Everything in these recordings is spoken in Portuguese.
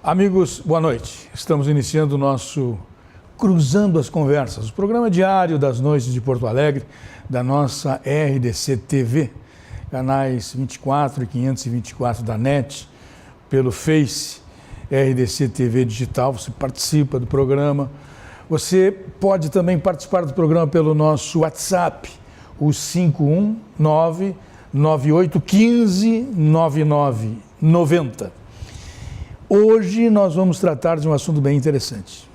Amigos, boa noite. Estamos iniciando o nosso Cruzando as Conversas, o programa diário das noites de Porto Alegre, da nossa RDC TV, canais 24 e 524 da NET, pelo Face, RDC TV Digital, você participa do programa. Você pode também participar do programa pelo nosso WhatsApp, o 519-9815-9990. Hoje nós vamos tratar de um assunto bem interessante,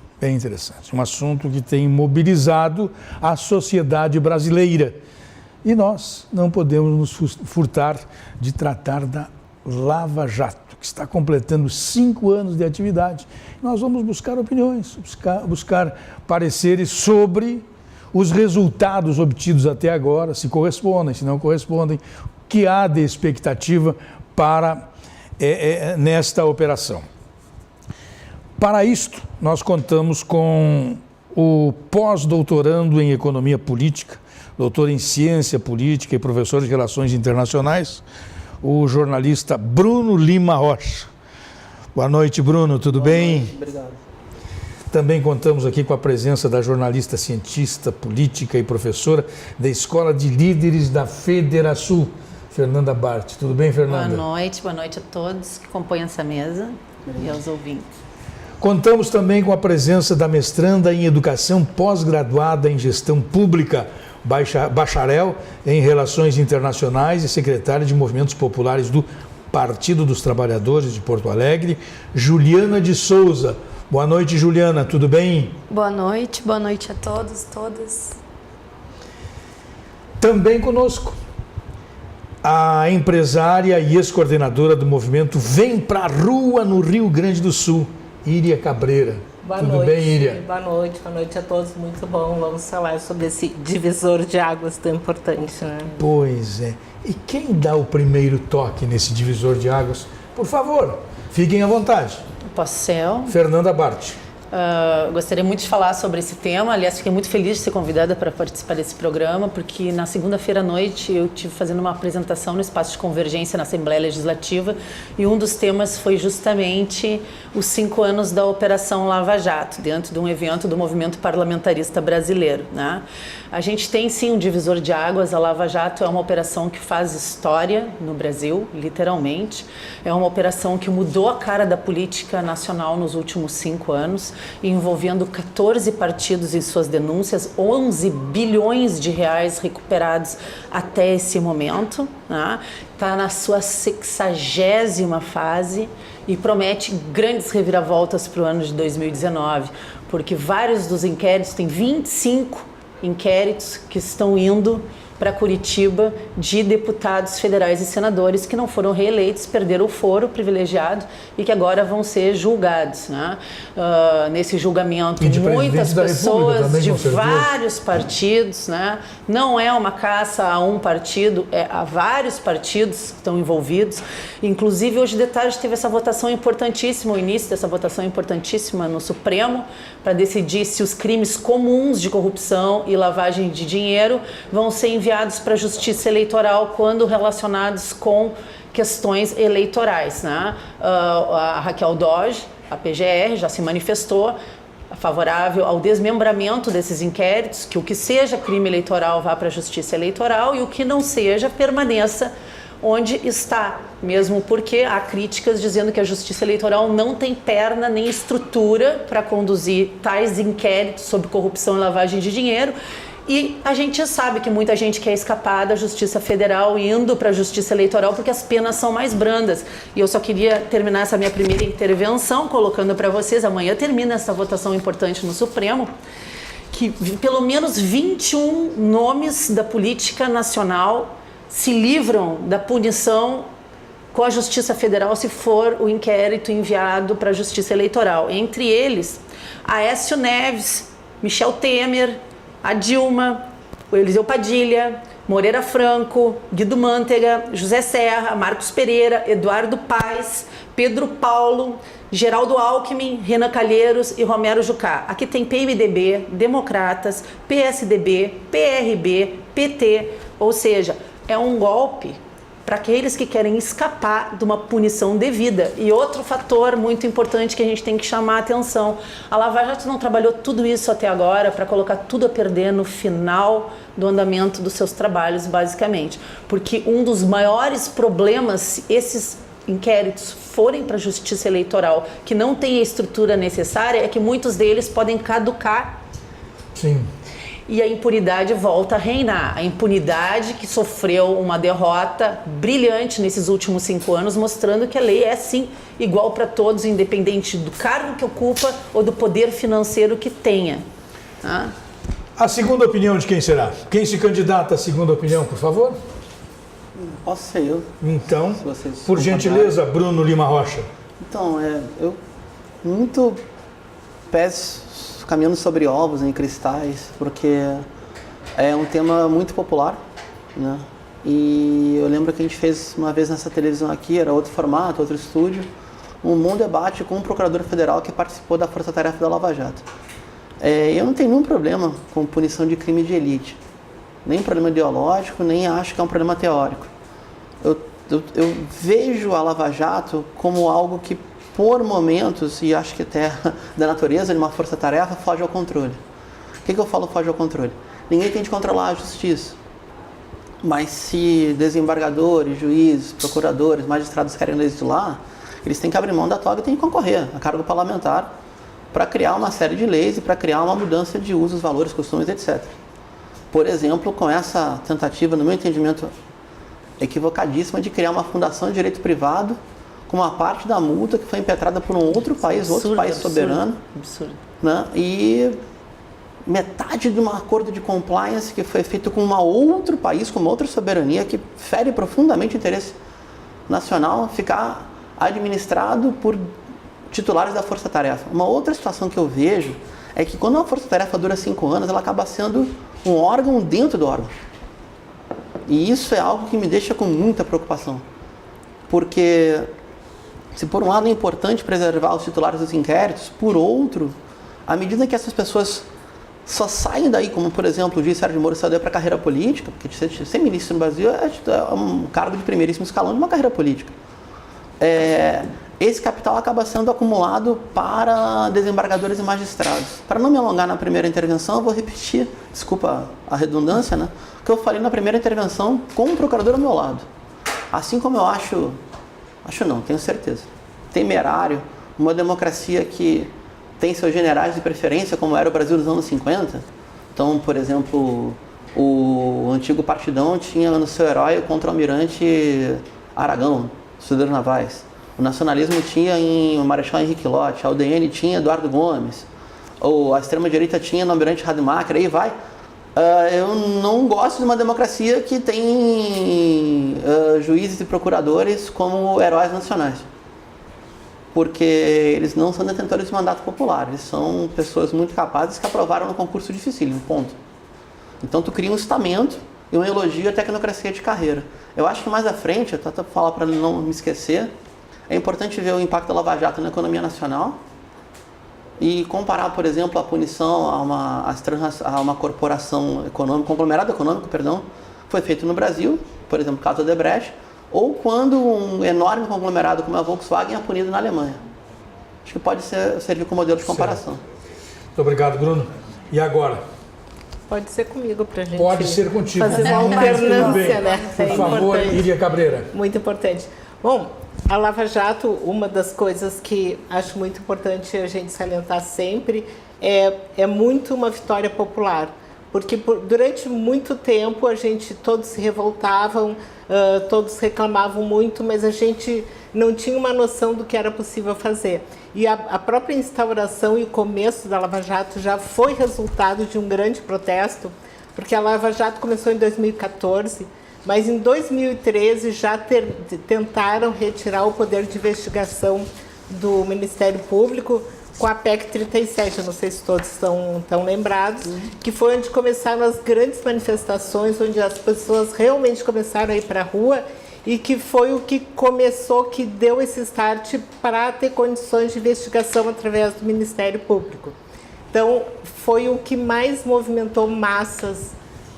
um assunto que tem mobilizado a sociedade brasileira. E nós não podemos nos furtar de tratar da Lava Jato, que está completando 5 anos de atividade. Nós vamos buscar opiniões, buscar pareceres sobre os resultados obtidos até agora, se correspondem, se não correspondem, o que há de expectativa para nesta operação. Para isto, nós contamos com o pós-doutorando em Economia Política, doutor em Ciência Política e professor de Relações Internacionais, o jornalista Bruno Lima Rocha. Boa noite, Bruno, tudo bem? Boa noite, obrigado. Também contamos aqui com a presença da jornalista, cientista, política e professora da Escola de Líderes da Federação, Fernanda Bart. Tudo bem, Fernanda? Boa noite a todos que compõem essa mesa e aos ouvintes. Contamos também com a presença da mestranda em Educação pós-graduada em Gestão Pública, bacharel em Relações Internacionais e secretária de Movimentos Populares do Partido dos Trabalhadores de Porto Alegre, Juliana de Souza. Boa noite, Juliana, tudo bem? Boa noite a todos, todas. Também conosco a empresária e ex-coordenadora do movimento Vem Pra Rua no Rio Grande do Sul, Íria Cabreira. Tudo bem, Íria? Boa noite a todos, muito bom. Vamos falar sobre esse divisor de águas tão importante, né? Pois é. E quem dá o primeiro toque nesse divisor de águas? Por favor, fiquem à vontade. Posso ser? Fernanda Bart. Gostaria muito de falar sobre esse tema. Aliás, fiquei muito feliz de ser convidada para participar desse programa, porque na segunda-feira à noite eu estive fazendo uma apresentação no Espaço de Convergência na Assembleia Legislativa e um dos temas foi justamente os 5 anos da Operação Lava Jato, dentro de um evento do movimento parlamentarista brasileiro, né? A gente tem sim um divisor de águas. A Lava Jato é uma operação que faz história no Brasil, literalmente. É uma operação que mudou a cara da política nacional nos últimos 5 anos, envolvendo 14 partidos em suas denúncias, 11 bilhões de reais recuperados até esse momento, né? Está na sua 60ª fase e promete grandes reviravoltas para o ano de 2019, porque vários dos inquéritos, tem 25 inquéritos que estão indo para Curitiba de deputados federais e senadores que não foram reeleitos, perderam o foro privilegiado e que agora vão ser julgados, né? Nesse julgamento, muitas pessoas também, de vários partidos, né? Não é uma caça a um partido, é a vários partidos que estão envolvidos. Inclusive, hoje de tarde teve essa votação importantíssima, o início dessa votação importantíssima no Supremo, para decidir se os crimes comuns de corrupção e lavagem de dinheiro vão ser enviados para a Justiça Eleitoral quando relacionados com questões eleitorais, né? A Raquel Dodge, a PGR, já se manifestou favorável ao desmembramento desses inquéritos, que o que seja crime eleitoral vá para a Justiça Eleitoral e o que não seja permaneça onde está, mesmo porque há críticas dizendo que a Justiça Eleitoral não tem perna nem estrutura para conduzir tais inquéritos sobre corrupção e lavagem de dinheiro. E a gente já sabe que muita gente quer escapar da Justiça Federal indo para a Justiça Eleitoral porque as penas são mais brandas. E eu só queria terminar essa minha primeira intervenção colocando para vocês, amanhã termina essa votação importante no Supremo, que pelo menos 21 nomes da política nacional se livram da punição com a Justiça Federal se for o inquérito enviado para a Justiça Eleitoral. Entre eles, Aécio Neves, Michel Temer, a Dilma, o Eliseu Padilha, Moreira Franco, Guido Mantega, José Serra, Marcos Pereira, Eduardo Paes, Pedro Paulo, Geraldo Alckmin, Renan Calheiros e Romero Jucá. Aqui tem PMDB, Democratas, PSDB, PRB, PT, ou seja, é um golpe para aqueles que querem escapar de uma punição devida. E outro fator muito importante que a gente tem que chamar a atenção, a Lava Jato não trabalhou tudo isso até agora para colocar tudo a perder no final do andamento dos seus trabalhos, basicamente. Porque um dos maiores problemas, se esses inquéritos forem para a Justiça Eleitoral, que não tem a estrutura necessária, é que muitos deles podem caducar. Sim. E a impunidade volta a reinar. A impunidade que sofreu uma derrota brilhante nesses últimos 5 anos, mostrando que a lei é, sim, igual para todos, independente do cargo que ocupa ou do poder financeiro que tenha. Tá? A segunda opinião de quem será? Quem se candidata à segunda opinião, por favor? Posso ser eu. Então, se vocês por gentileza, Bruno Lima Rocha. Então, eu muito pés caminhando sobre ovos em cristais, porque é um tema muito popular, né? E eu lembro que a gente fez uma vez nessa televisão aqui, era outro formato, outro estúdio, um bom debate com um procurador federal que participou da força-tarefa da Lava Jato. Eu não tenho nenhum problema com punição de crime de elite, nem problema ideológico, nem acho que é um problema teórico. Eu vejo a Lava Jato como algo que, por momentos, e acho que até da natureza de uma força-tarefa, foge ao controle. O que eu falo foge ao controle? Ninguém tem de controlar a justiça. Mas se desembargadores, juízes, procuradores, magistrados querem legislar, eles têm que abrir mão da toga e têm que concorrer a cargo parlamentar para criar uma série de leis e para criar uma mudança de usos, valores, costumes, etc. Por exemplo, com essa tentativa, no meu entendimento, equivocadíssima de criar uma fundação de direito privado com uma parte da multa que foi impetrada por um outro país, outro país soberano. Absurdo. Né? E metade de um acordo de compliance que foi feito com um outro país, com uma outra soberania, que fere profundamente o interesse nacional, ficar administrado por titulares da força-tarefa. Uma outra situação que eu vejo é que quando uma força-tarefa dura 5 anos, ela acaba sendo um órgão dentro do órgão. E isso é algo que me deixa com muita preocupação. Porque, se por um lado é importante preservar os titulares dos inquéritos, por outro, à medida que essas pessoas só saem daí, como por exemplo o juiz Sérgio Moro saiu para a carreira política, porque ser ministro no Brasil é um cargo de primeiríssimo escalão de uma carreira política. Esse capital acaba sendo acumulado para desembargadores e magistrados. Para não me alongar na primeira intervenção, eu vou repetir, desculpa a redundância, né, o que eu falei na primeira intervenção com o procurador ao meu lado. Assim como eu acho não, tenho certeza, temerário, uma democracia que tem seus generais de preferência, como era o Brasil dos anos 50. Então, por exemplo, o antigo Partidão tinha no seu herói o contra-almirante Aragão, estudador navais. O nacionalismo tinha em Marechal Henrique Lott, a UDN tinha Eduardo Gomes, ou a extrema-direita tinha no almirante Rademacher, aí vai. Eu não gosto de uma democracia que tem juízes e procuradores como heróis nacionais. Porque eles não são detentores de mandato popular, eles são pessoas muito capazes que aprovaram no concurso dificílimo, ponto. Então tu cria um estamento e um elogio à tecnocracia de carreira. Eu acho que mais à frente, até para falar para não me esquecer, é importante ver o impacto da Lava Jato na economia nacional e comparar, por exemplo, a punição a uma corporação econômica, conglomerado econômico, perdão, foi feito no Brasil, por exemplo, o caso da Odebrecht, ou quando um enorme conglomerado como a Volkswagen é punido na Alemanha. Acho que pode servir como modelo de comparação. Muito obrigado, Bruno. E agora? Pode ser comigo para a gente. Pode ser contigo. Fazer uma alternância, né? Por favor, Iria Cabreira. Muito importante. Bom, a Lava Jato, uma das coisas que acho muito importante a gente salientar sempre é muito uma vitória popular. Porque durante muito tempo todos se revoltavam, todos reclamavam muito, mas a gente não tinha uma noção do que era possível fazer. E a própria instauração e o começo da Lava Jato já foi resultado de um grande protesto, porque a Lava Jato começou em 2014, mas em 2013 já tentaram retirar o poder de investigação do Ministério Público com a PEC 37, eu não sei se todos estão lembrados, que foi onde começaram as grandes manifestações, onde as pessoas realmente começaram a ir para a rua e que foi o que começou, que deu esse start para ter condições de investigação através do Ministério Público. Então, foi o que mais movimentou massas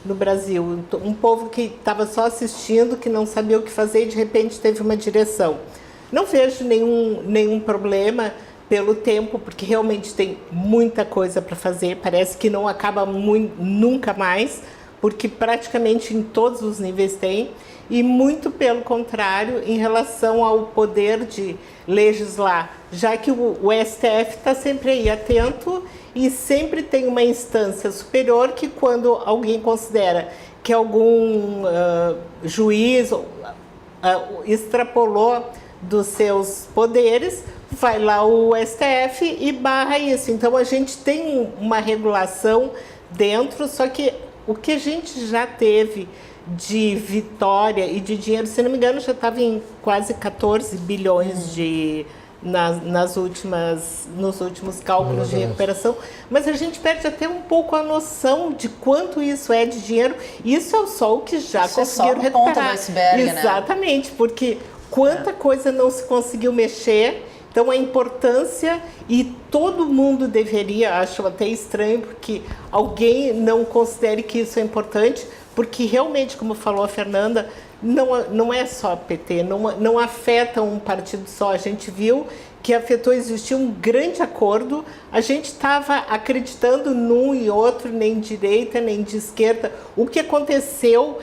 no Brasil. Um povo que estava só assistindo, que não sabia o que fazer e de repente teve uma direção. Não vejo nenhum problema pelo tempo, porque realmente tem muita coisa para fazer, parece que não acaba nunca mais, porque praticamente em todos os níveis tem, e muito pelo contrário em relação ao poder de legislar, já que o STF está sempre aí atento e sempre tem uma instância superior que quando alguém considera que algum juiz extrapolou dos seus poderes, vai lá o STF e barra isso. Então a gente tem uma regulação dentro, só que o que a gente já teve de vitória e de dinheiro, se não me engano, já estava em quase 14 bilhões nos últimos cálculos de recuperação, mas a gente perde até um pouco a noção de quanto isso é de dinheiro. Isso é só o que já conseguiram recuperar. Ponta do iceberg, exatamente, né? Porque quanta coisa não se conseguiu mexer. Então a importância, e todo mundo deveria, acho até estranho porque alguém não considere que isso é importante, porque realmente, como falou a Fernanda, não é só PT, não afeta um partido só. A gente viu que afetou, existia um grande acordo, a gente estava acreditando num e outro, nem de direita, nem de esquerda. O que aconteceu,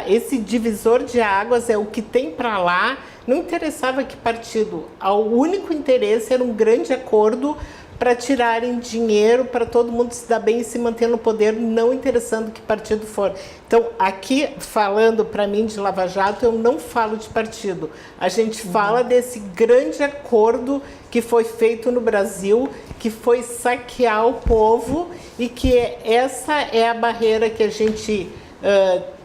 esse divisor de águas é o que tem para lá, não interessava que partido, o único interesse era um grande acordo para tirarem dinheiro, para todo mundo se dar bem e se manter no poder, não interessando que partido for. Então, aqui, falando para mim de Lava Jato, eu não falo de partido. A gente fala desse grande acordo que foi feito no Brasil, que foi saquear o povo e que essa é a barreira que a gente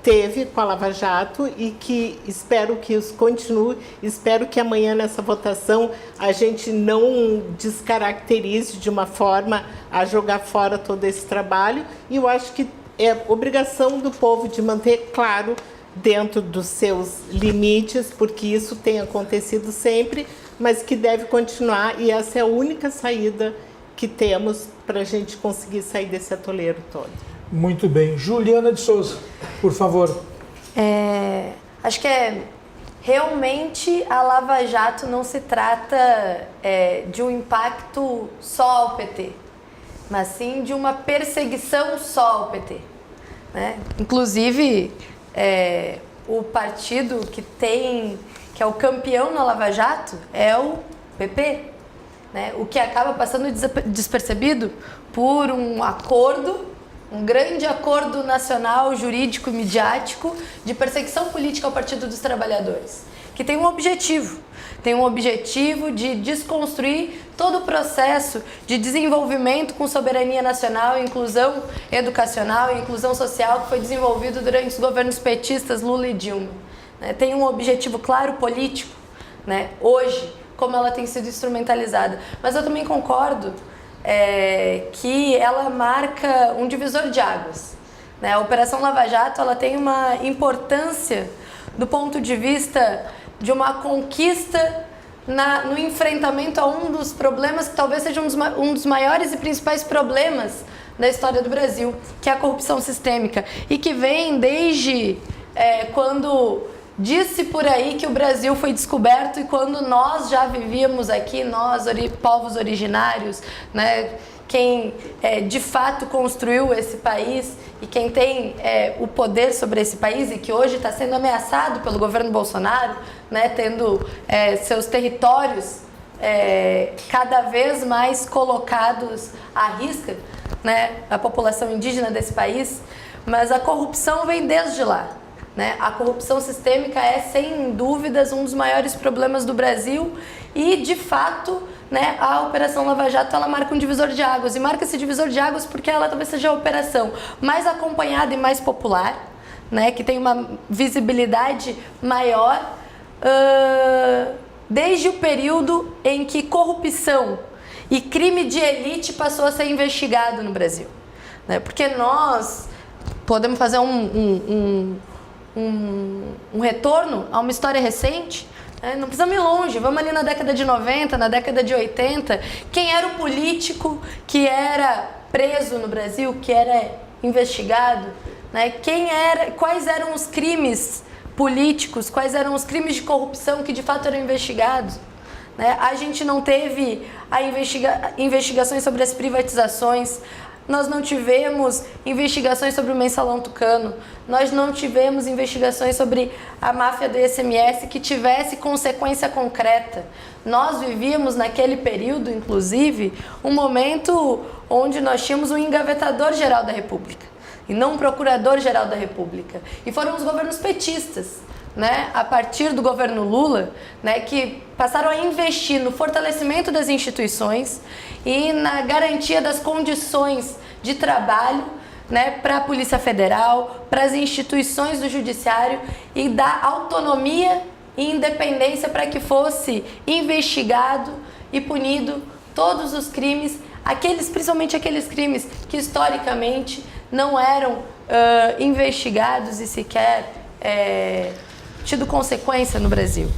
teve com a Lava Jato e que espero que isso continue, espero que amanhã nessa votação a gente não descaracterize de uma forma a jogar fora todo esse trabalho, e eu acho que é obrigação do povo de manter claro dentro dos seus limites, porque isso tem acontecido sempre, mas que deve continuar, e essa é a única saída que temos para a gente conseguir sair desse atoleiro todo. Muito bem. Juliana de Souza, por favor. Acho que realmente a Lava Jato não se trata de um impacto só ao PT, mas sim de uma perseguição só ao PT. Né? Inclusive, o partido que é o campeão na Lava Jato é o PP. Né? O que acaba passando despercebido por um grande acordo nacional, jurídico e midiático de perseguição política ao Partido dos Trabalhadores, que tem um objetivo de desconstruir todo o processo de desenvolvimento com soberania nacional, inclusão educacional e inclusão social que foi desenvolvido durante os governos petistas Lula e Dilma. Tem um objetivo claro político, né? Hoje, como ela tem sido instrumentalizada. Mas eu também concordo que ela marca um divisor de águas. Né? A Operação Lava Jato ela tem uma importância do ponto de vista de uma conquista no enfrentamento a um dos problemas que talvez seja um dos maiores e principais problemas da história do Brasil, que é a corrupção sistêmica, e que vem desde quando disse por aí que o Brasil foi descoberto e quando nós já vivíamos aqui, nós, povos originários, né, quem de fato construiu esse país e quem tem o poder sobre esse país e que hoje está sendo ameaçado pelo governo Bolsonaro, né, tendo seus territórios cada vez mais colocados à risca, né, a população indígena desse país, mas a corrupção vem desde lá. Né? A corrupção sistêmica é, sem dúvidas, um dos maiores problemas do Brasil e, de fato, né, a Operação Lava Jato ela marca um divisor de águas. E marca esse divisor de águas porque ela talvez seja a operação mais acompanhada e mais popular, né, que tem uma visibilidade maior desde o período em que corrupção e crime de elite passou a ser investigado no Brasil. Né? Porque nós podemos fazer um retorno a uma história recente, não precisamos ir longe, vamos ali na década de 90, na década de 80, quem era o político que era preso no Brasil, que era investigado, né? Quais eram os crimes políticos, quais eram os crimes de corrupção que de fato eram investigados, né? A gente não teve investigações sobre as privatizações, nós não tivemos investigações sobre o Mensalão Tucano, nós não tivemos investigações sobre a máfia do ICMS que tivesse consequência concreta. Nós vivíamos naquele período, inclusive, um momento onde nós tínhamos um engavetador-geral da República e não um procurador-geral da República. E foram os governos petistas, né, a partir do governo Lula, né, que passaram a investir no fortalecimento das instituições e na garantia das condições de trabalho, né, para a Polícia Federal, para as instituições do Judiciário e dar autonomia e independência para que fosse investigado e punido todos os crimes, principalmente aqueles crimes que historicamente não eram investigados e sequer tido consequência no Brasil.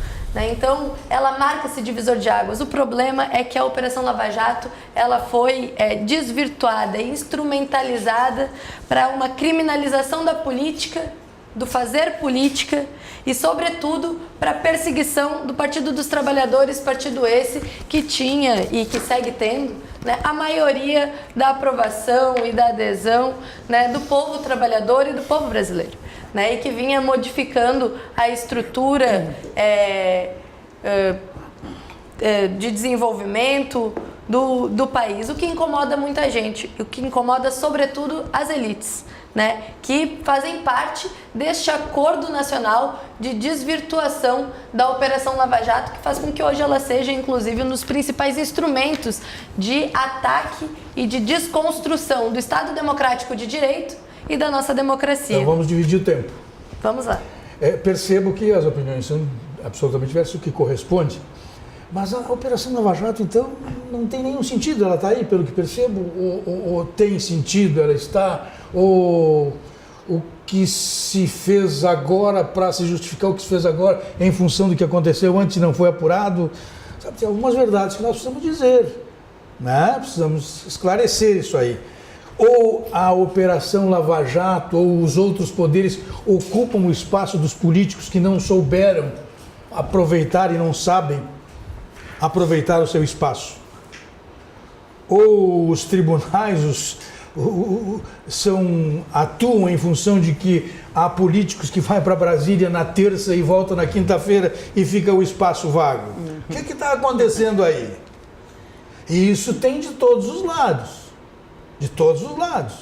Então, ela marca esse divisor de águas. O problema é que a Operação Lava Jato ela foi desvirtuada, instrumentalizada para uma criminalização da política, do fazer política e, sobretudo, para a perseguição do Partido dos Trabalhadores, partido esse que tinha e que segue tendo, né, a maioria da aprovação e da adesão, né, do povo trabalhador e do povo brasileiro. Né, e que vinha modificando a estrutura de desenvolvimento do país, o que incomoda muita gente, o que incomoda sobretudo as elites, né, que fazem parte deste acordo nacional de desvirtuação da Operação Lava Jato, que faz com que hoje ela seja, inclusive, um dos principais instrumentos de ataque e de desconstrução do Estado Democrático de Direito e da nossa democracia. Então vamos dividir o tempo. Vamos lá. Percebo que as opiniões são absolutamente diversas, o que corresponde, mas a Operação Lava Jato, então, não tem nenhum sentido. Ela está aí, pelo que percebo, ou tem sentido, ela está, ou o que se fez agora para se justificar o que se fez agora em função do que aconteceu antes e não foi apurado. Sabe, tem algumas verdades que nós precisamos dizer, né? Precisamos esclarecer isso aí. Ou a Operação Lava Jato ou os outros poderes ocupam o espaço dos políticos que não souberam aproveitar e não sabem aproveitar o seu espaço. Ou os tribunais atuam em função de que há políticos que vão para Brasília na terça e voltam na quinta-feira e fica o espaço vago. O que está acontecendo aí? E isso tem de todos os lados. De todos os lados.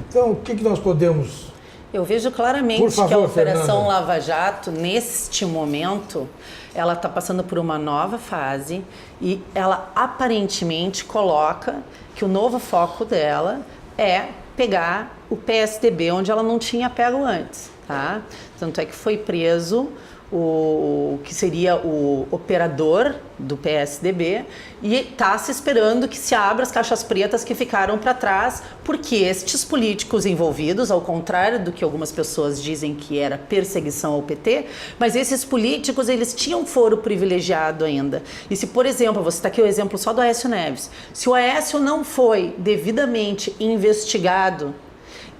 Então, o que nós podemos... Eu vejo claramente Por favor, que a Operação Fernanda. Lava Jato, neste momento, ela está passando por uma nova fase e ela aparentemente coloca que o novo foco dela é pegar o PSDB, onde ela não tinha pego antes, tá? Tanto é que foi preso o que seria o operador do PSDB e está se esperando que se abra as caixas pretas que ficaram para trás, porque estes políticos envolvidos, ao contrário do que algumas pessoas dizem que era perseguição ao PT, mas esses políticos, eles tinham foro privilegiado ainda. E se, por exemplo, você está aqui o exemplo só do Aécio Neves, se o Aécio não foi devidamente investigado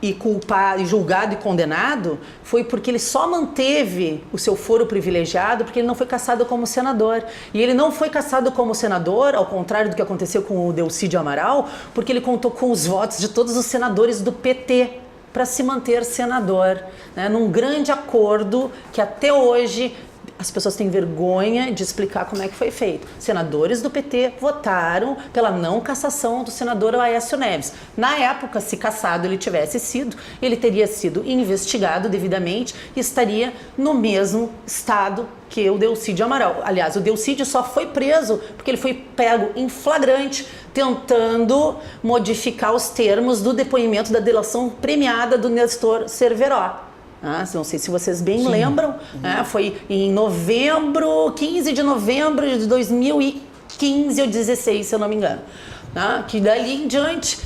e culpado, julgado e condenado, foi porque ele só manteve o seu foro privilegiado porque ele não foi cassado como senador. E ele não foi cassado como senador, ao contrário do que aconteceu com o Delcídio Amaral, porque ele contou com os votos de todos os senadores do PT para se manter senador, né, num grande acordo que até hoje as pessoas têm vergonha de explicar como é que foi feito. Senadores do PT votaram pela não cassação do senador Aécio Neves. Na época, se cassado ele tivesse sido, ele teria sido investigado devidamente e estaria no mesmo estado que o Delcídio Amaral. Aliás, o Delcídio só foi preso porque ele foi pego em flagrante tentando modificar os termos do depoimento da delação premiada do Nestor Cerveró. Não sei se vocês bem lembram, foi em 15 de novembro de 2015 ou 2016, se eu não me engano, que dali em diante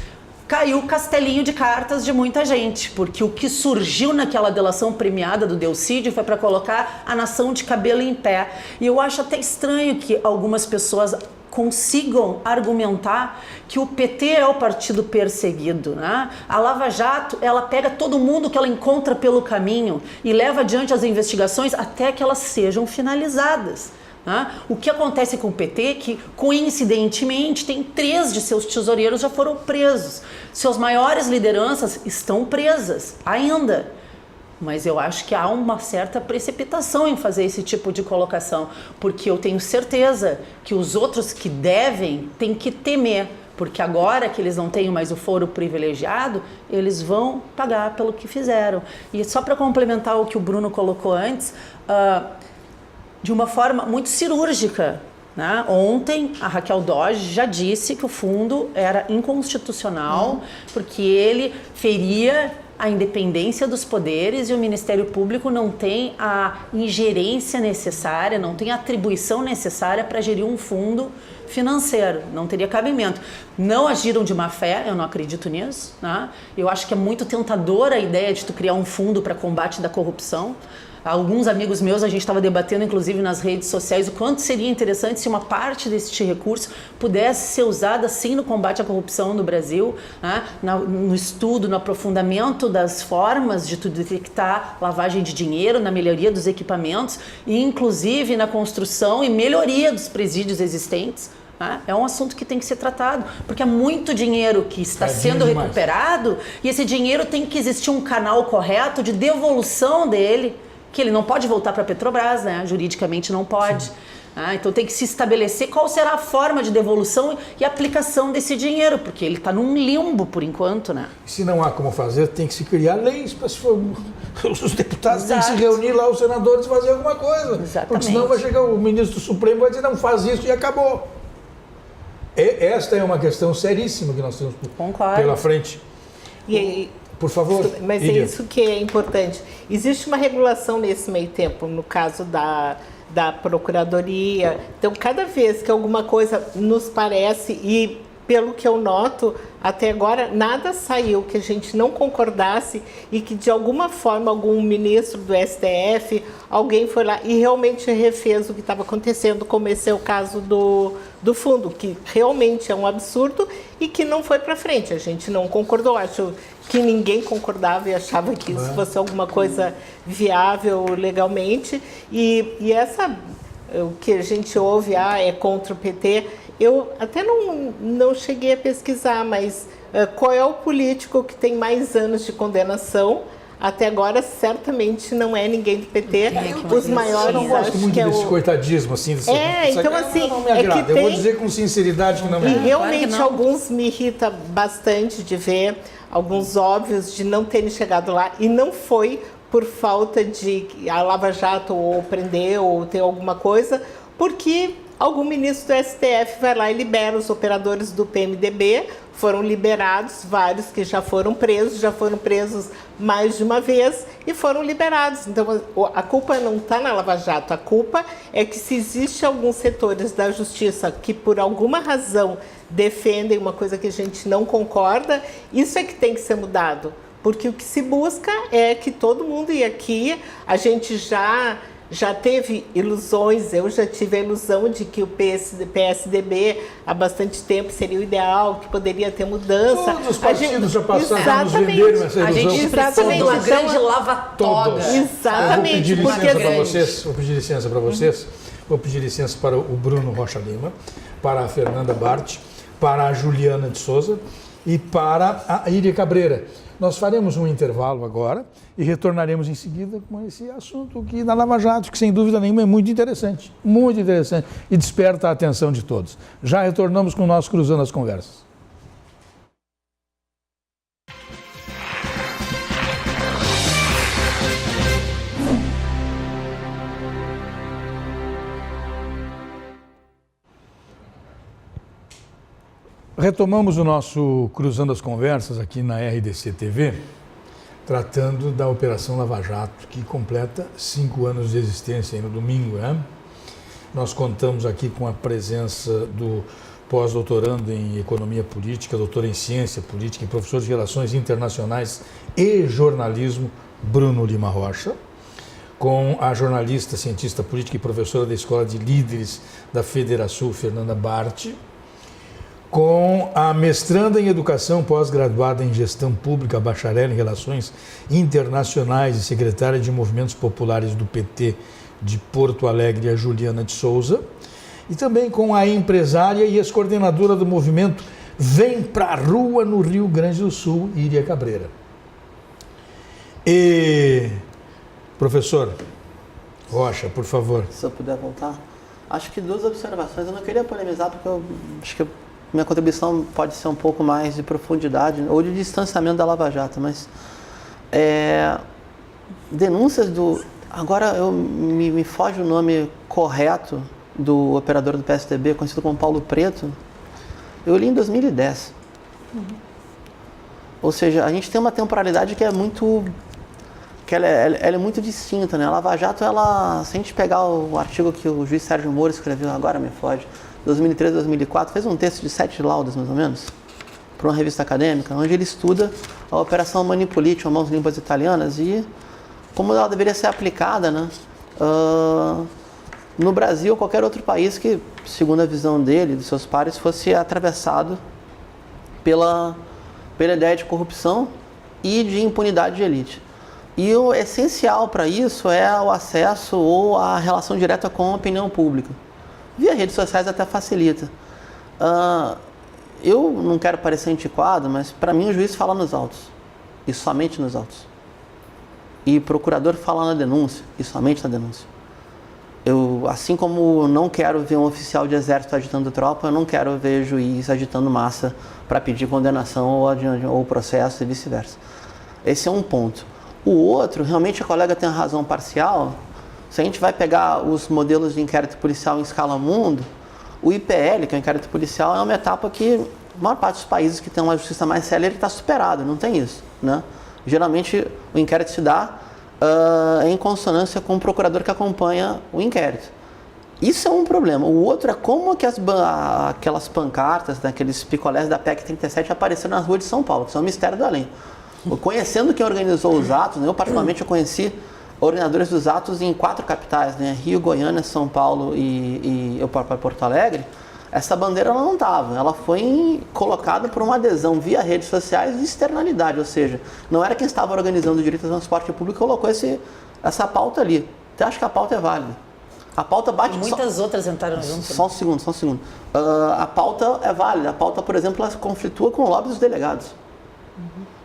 caiu o castelinho de cartas de muita gente, porque o que surgiu naquela delação premiada do Delcídio foi para colocar a nação de cabelo em pé. E eu acho até estranho que algumas pessoas consigam argumentar que o PT é o partido perseguido, né? A Lava Jato, ela pega todo mundo que ela encontra pelo caminho e leva adiante as investigações até que elas sejam finalizadas. O que acontece com o PT é que, coincidentemente, tem 3 de seus tesoureiros já foram presos. Suas maiores lideranças estão presas ainda. Mas eu acho que há uma certa precipitação em fazer esse tipo de colocação, porque eu tenho certeza que os outros que devem têm que temer, porque agora que eles não têm mais o foro privilegiado, eles vão pagar pelo que fizeram. E só para complementar o que o Bruno colocou antes, de uma forma muito cirúrgica, né? Ontem a Raquel Dodge já disse que o fundo era inconstitucional, porque ele feria a independência dos poderes e o Ministério Público não tem a ingerência necessária, não tem a atribuição necessária para gerir um fundo financeiro, não teria cabimento. Não agiram de má fé, eu não acredito nisso, né? Eu acho que é muito tentadora a ideia de tu criar um fundo para combate da corrupção. Alguns amigos meus, a gente estava debatendo, inclusive nas redes sociais, o quanto seria interessante se uma parte deste recurso pudesse ser usada, sim, no combate à corrupção no Brasil, né? No estudo, no aprofundamento das formas de tu detectar lavagem de dinheiro, na melhoria dos equipamentos e, inclusive, na construção e melhoria dos presídios existentes. É um assunto que tem que ser tratado, porque é muito dinheiro que está sendo recuperado e esse dinheiro tem que existir um canal correto de devolução dele, que ele não pode voltar para a Petrobras, né? Juridicamente não pode. Então tem que se estabelecer qual será a forma de devolução e aplicação desse dinheiro, porque ele está num limbo por enquanto, né? Se não há como fazer, tem que se criar leis para os deputados têm que se reunir lá, os senadores fazer alguma coisa. Exatamente. Porque senão vai chegar o ministro Supremo e vai dizer, não, faz isso e acabou. Esta é uma questão seríssima que nós temos pela frente. Por favor, mas é isso que é importante. Existe uma regulação nesse meio tempo, no caso da Procuradoria. Então, cada vez que alguma coisa nos parece, e pelo que eu noto, até agora nada saiu que a gente não concordasse e que de alguma forma algum ministro do STF, alguém foi lá e realmente refez o que estava acontecendo, como esse é o caso do fundo, que realmente é um absurdo e que não foi para frente. A gente não concordou, acho que ninguém concordava e achava que isso fosse alguma coisa viável legalmente. E essa, o que a gente ouve, é contra o PT, eu até não cheguei a pesquisar, mas qual é o político que tem mais anos de condenação? Até agora, certamente não é ninguém do PT. Os maiores, eu não gosto muito desse coitadismo, assim. Então, assim, não me agrada. Eu vou dizer com sinceridade que não me agrada. E realmente alguns me irrita bastante de ver, alguns óbvios de não terem chegado lá. E não foi por falta de a Lava Jato ou prender ou ter alguma coisa, porque algum ministro do STF vai lá e libera os operadores do PMDB, foram liberados, vários que já foram presos mais de uma vez e foram liberados. Então, a culpa não está na Lava Jato, a culpa é que se existe alguns setores da justiça que por alguma razão defendem uma coisa que a gente não concorda, isso é que tem que ser mudado. Porque o que se busca é que todo mundo, e aqui a gente já teve ilusões, eu já tive a ilusão de que o PSDB há bastante tempo seria o ideal, que poderia ter mudança. Todos os partidos já passaram a nos venderam essa ilusão. A gente precisa de uma grande lava-toga. Exatamente. Eu vou pedir licença para vocês, vou pedir licença para o Bruno Rocha Lima, para a Fernanda Bart, para a Juliana de Souza e para a Iria Cabreira. Nós faremos um intervalo agora e retornaremos em seguida com esse assunto aqui da Lava Jato, que sem dúvida nenhuma é muito interessante e desperta a atenção de todos. Já retornamos com o nosso Cruzando as Conversas. Retomamos o nosso Cruzando as Conversas aqui na RDC TV, tratando da Operação Lava Jato, que completa 5 anos de existência aí no domingo, né? Nós contamos aqui com a presença do pós-doutorando em Economia Política, doutor em Ciência Política e professor de Relações Internacionais e Jornalismo, Bruno Lima Rocha, com a jornalista, cientista política e professora da Escola de Líderes da Federação, Fernanda Bart, com a mestranda em Educação, pós-graduada em Gestão Pública, bacharel em Relações Internacionais e secretária de Movimentos Populares do PT de Porto Alegre, a Juliana de Souza, e também com a empresária e ex-coordenadora do movimento Vem Pra Rua no Rio Grande do Sul, Iria Cabreira. E, professor Rocha, por favor. Se eu puder voltar. Acho que 2 observações. Eu não queria polemizar, porque eu acho que minha contribuição pode ser um pouco mais de profundidade ou de distanciamento da Lava Jato, mas denúncias do... Agora me foge o nome correto do operador do PSDB, conhecido como Paulo Preto. Eu li em 2010. Ou seja, a gente tem uma temporalidade que é muito... ela é muito distinta, né? A Lava Jato, se a gente pegar o artigo que o juiz Sérgio Moro escreveu, agora me foge, 2003, 2004, fez um texto de 7 laudas, mais ou menos, para uma revista acadêmica, onde ele estuda a Operação Manipolite, ou Mãos Limpas Italianas, e como ela deveria ser aplicada, né? No Brasil ou qualquer outro país que, segundo a visão dele, dos seus pares, fosse atravessado pela ideia de corrupção e de impunidade de elite. E o essencial para isso é o acesso ou a relação direta com a opinião pública. Via redes sociais até facilita. Eu não quero parecer antiquado, mas para mim o juiz fala nos autos, e somente nos autos. E o procurador fala na denúncia, e somente na denúncia. Assim como não quero ver um oficial de exército agitando tropa, eu não quero ver juiz agitando massa para pedir condenação ou processo e vice-versa. Esse é um ponto. O outro, realmente a colega tem a razão parcial. Se a gente vai pegar os modelos de inquérito policial em escala mundo, o IPL, que é o inquérito policial, é uma etapa que a maior parte dos países que tem uma justiça mais célere está superado, não tem isso, né? Geralmente o inquérito se dá em consonância com o procurador que acompanha o inquérito. Isso é um problema. O outro é como que aquelas pancartas, né, aqueles picolés da PEC 37 apareceram nas ruas de São Paulo, que são um mistério do além. Conhecendo quem organizou os atos, né, eu particularmente conheci organizadores dos atos em 4 capitais, né, Rio, Goiânia, São Paulo e eu para Porto Alegre. Essa bandeira ela não estava, ela foi colocada por uma adesão via redes sociais de externalidade, ou seja, não era quem estava organizando o direito ao transporte público que colocou essa pauta ali. Então, acho que a pauta é válida. A pauta bate... Muitas outras entraram junto. Só um segundo. A pauta é válida. A pauta, por exemplo, ela conflitua com o lobby dos delegados.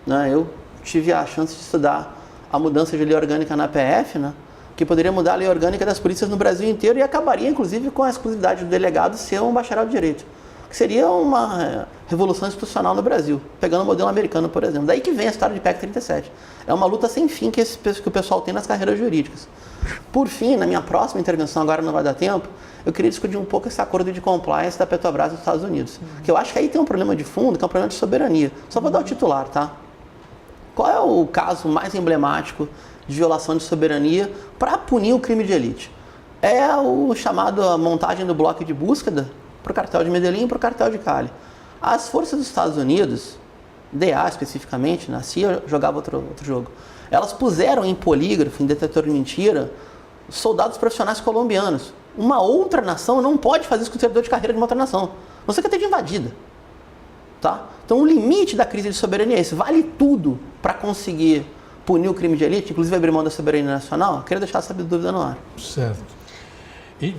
Né? Eu tive a chance de estudar a mudança de lei orgânica na PF, né? Que poderia mudar a lei orgânica das polícias no Brasil inteiro e acabaria, inclusive, com a exclusividade do delegado ser um bacharel de direito. Que seria uma revolução institucional no Brasil, pegando o modelo americano, por exemplo. Daí que vem a história de PEC 37. É uma luta sem fim que o pessoal tem nas carreiras jurídicas. Por fim, na minha próxima intervenção, agora não vai dar tempo, eu queria discutir um pouco esse acordo de compliance da Petrobras nos Estados Unidos. Que eu acho que aí tem um problema de fundo, que é um problema de soberania. Só vou dar o titular, tá? Qual é o caso mais emblemático de violação de soberania para punir o crime de elite? É o chamado a montagem do bloco de busca para o cartel de Medellín e para o cartel de Cali. As forças dos Estados Unidos, DA especificamente, na CIA jogava outro jogo, elas puseram em polígrafo, em detetor de mentira, soldados profissionais colombianos. Uma outra nação não pode fazer isso com o servidor de carreira de uma outra nação, não sei que esteja invadida. Tá? Então o limite da crise de soberania é esse, vale tudo para conseguir punir o crime de elite, inclusive abrir mão da soberania nacional. Eu queria deixar essa dúvida no ar. Certo. E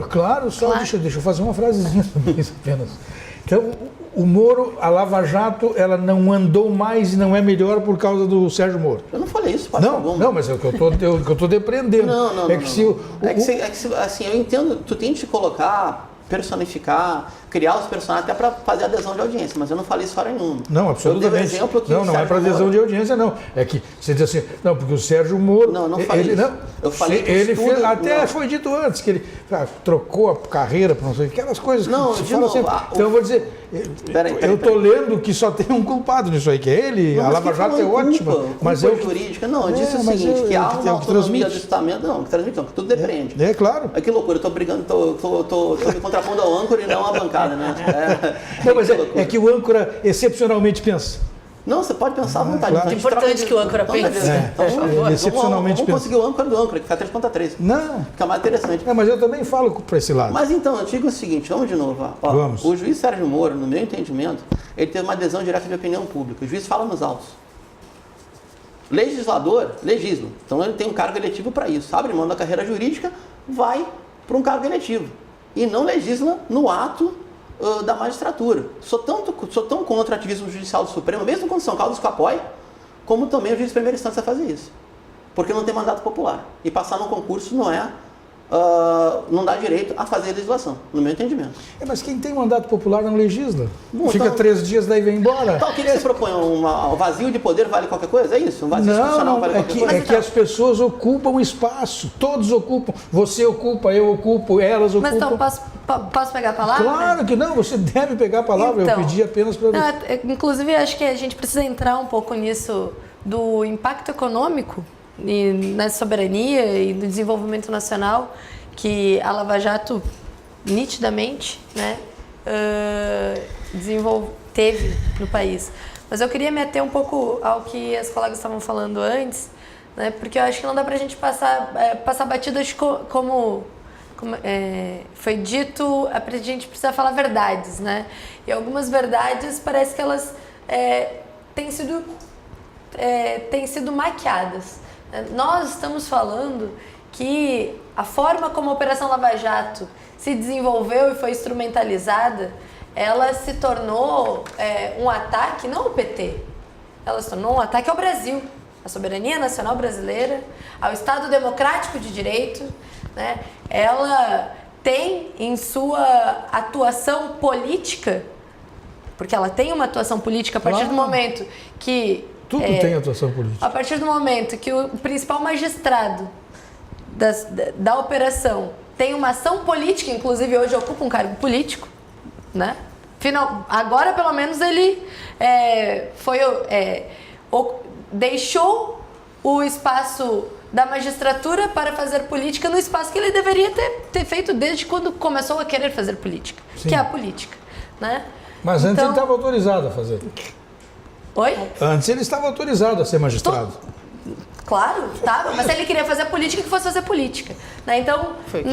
claro, só claro. Deixa eu fazer uma frasezinha sobre isso apenas. Então, o Moro, a Lava Jato, ela não andou mais e não é melhor por causa do Sérgio Moro. Eu não falei isso, não, mas é o que eu estou depreendendo. Assim, eu entendo, tu tem de te colocar, personificar, criar os personagens até para fazer adesão de audiência, mas eu não falei isso hora nenhuma. Não, absolutamente. Eu dei um exemplo que não é para adesão de audiência, não. É que você diz assim, não, porque o Sérgio Moro... Não falei isso. Eu falei que ele fez, até foi dito antes, que ele trocou a carreira para não sei aquelas coisas. Não, que se fala sempre. Então eu vou dizer, eu estou lendo que só tem um culpado nisso aí, que é ele, a Lava Jato é ótima. Mas eu jurídica, não, eu disse o seguinte, que há uma autonomia do estamento, não, que transmite, que tudo depende. É claro. Que loucura, eu estou brigando, estou me contrapondo ao âncora e não à bancada, né? Não, mas é que o âncora excepcionalmente pensa. Não, você pode pensar à vontade. Claro. A gente Importante troca de- que o âncora Então, pense. beleza. Então, É, vamos- excepcionalmente Vamos conseguir o âncora do âncora, que fica 3.3. Não, Fica mais interessante. mas eu também falo para esse lado. Mas então, eu digo o seguinte, vamos de novo. Ó. Vamos. O juiz Sérgio Moro, no meu entendimento, ele teve uma adesão direta de opinião pública. O juiz fala nos autos. Legislador, legisla. Então ele tem um cargo eletivo para isso. Abre mão da carreira jurídica, vai para um cargo eletivo. E não legisla no ato da magistratura. Sou tão contra o ativismo judicial do Supremo, mesmo quando São Carlos que apoia, como também o juiz de primeira instância a fazer isso. Porque não tem mandato popular. E passar num concurso não dá direito a fazer legislação, no meu entendimento. Mas quem tem mandato popular não legisla. Bom, Fica então- 3 dias, daí vem embora. Então, o que você propõe? Um vazio de poder vale qualquer coisa? É isso? Um vazio institucional Não, vale é qualquer que, coisa? é que as pessoas ocupam espaço. Todos ocupam. Você ocupa, eu ocupo, elas ocupam. Mas então, posso pegar a palavra? Claro que não, você deve pegar a palavra. Então, eu pedi apenas para... Inclusive, acho que a gente precisa entrar um pouco nisso do impacto econômico e na soberania e no desenvolvimento nacional que a Lava Jato nitidamente, né, teve no país. Mas eu queria me ater um pouco ao que as colegas estavam falando antes, né, porque eu acho que não dá pra gente passar batidas como foi dito, a gente precisa falar verdades, né? E algumas verdades parece que elas têm sido maquiadas. Nós estamos falando que a forma como a Operação Lava Jato se desenvolveu e foi instrumentalizada, ela se tornou um ataque não ao PT, ela se tornou um ataque ao Brasil, à soberania nacional brasileira, ao Estado democrático de direito, né? Ela tem em sua atuação política, porque ela tem uma atuação política a partir do momento que... Tudo tem atuação política. A partir do momento que o principal magistrado da operação tem uma ação política, inclusive hoje ocupa um cargo político, né? Agora, pelo menos, ele deixou o espaço da magistratura para fazer política no espaço que ele deveria ter feito desde quando começou a querer fazer política, Sim. que é a política, né? Mas antes Então- ele estava autorizado a fazer. Oi? Antes ele estava autorizado a ser magistrado. Claro, tá, mas se ele queria fazer política, que fosse fazer política, né? Então, Foi o que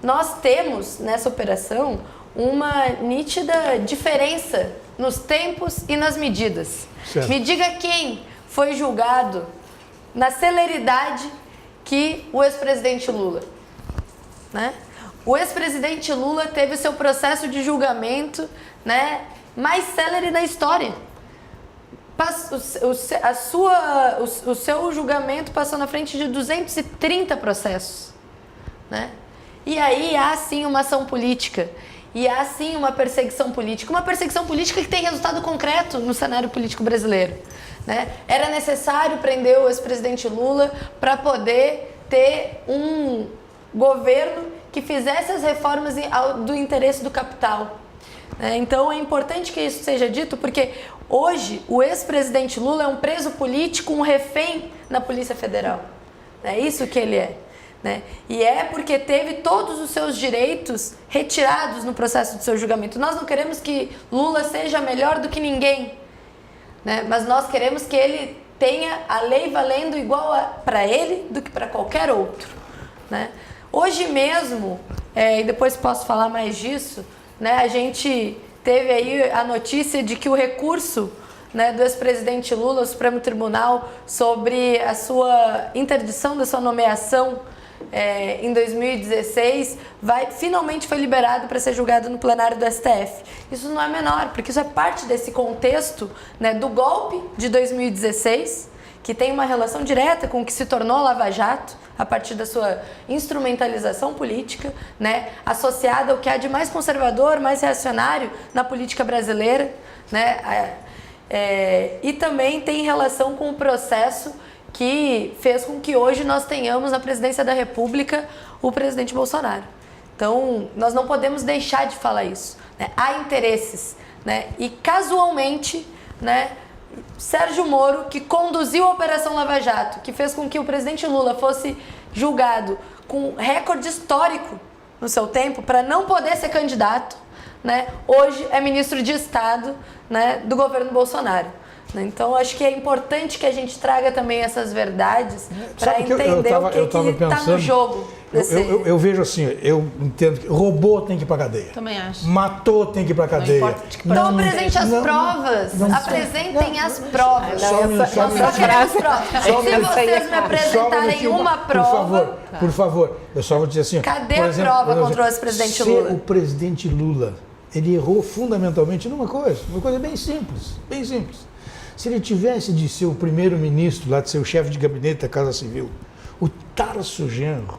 nós temos nessa operação uma nítida diferença nos tempos e nas medidas. Certo. Me diga quem foi julgado na celeridade que o ex-presidente Lula, né? O ex-presidente Lula teve o seu processo de julgamento, né, mais célere da história. O seu julgamento passou na frente de 230 processos, né? E aí há sim uma ação política, e há sim uma perseguição política que tem resultado concreto no cenário político brasileiro, né? Era necessário prender o ex-presidente Lula para poder ter um governo que fizesse as reformas do interesse do capital, né? Então é importante que isso seja dito, porque hoje o ex-presidente Lula é um preso político, um refém na Polícia Federal. É isso que ele é, né? E é porque teve todos os seus direitos retirados no processo de seu julgamento. Nós não queremos que Lula seja melhor do que ninguém, né? Mas nós queremos que ele tenha a lei valendo igual para ele do que para qualquer outro, né? Hoje mesmo, e depois posso falar mais disso, né, a gente teve aí a notícia de que o recurso, né, do ex-presidente Lula ao Supremo Tribunal sobre a sua interdição da sua nomeação em 2016 finalmente foi liberado para ser julgado no plenário do STF. Isso não é menor, porque isso é parte desse contexto, né, do golpe de 2016, que tem uma relação direta com o que se tornou a Lava Jato, a partir da sua instrumentalização política, né, associada ao que há de mais conservador, mais reacionário na política brasileira, né, e também tem relação com o processo que fez com que hoje nós tenhamos na presidência da República o presidente Bolsonaro. Então, nós não podemos deixar de falar isso, né? Há interesses, né? E casualmente, né, Sérgio Moro, que conduziu a Operação Lava Jato, que fez com que o presidente Lula fosse julgado com recorde histórico no seu tempo para não poder ser candidato, né, hoje é ministro de Estado, né, do governo Bolsonaro. Então, acho que é importante que a gente traga também essas verdades para entender o que está no jogo. Eu vejo assim, eu entendo que roubou tem que ir para cadeia. Também acho. Matou tem que ir para cadeia. Então apresente as provas. Apresentem as provas. Só queremos provas. Se vocês me apresentarem uma prova... Por favor, eu só vou dizer assim... Cadê a prova contra o ex-presidente Lula? Se o presidente Lula, ele errou fundamentalmente numa coisa bem simples, bem simples. Se ele tivesse de ser o primeiro-ministro, lá de ser o chefe de gabinete da Casa Civil, o Tarso Genro,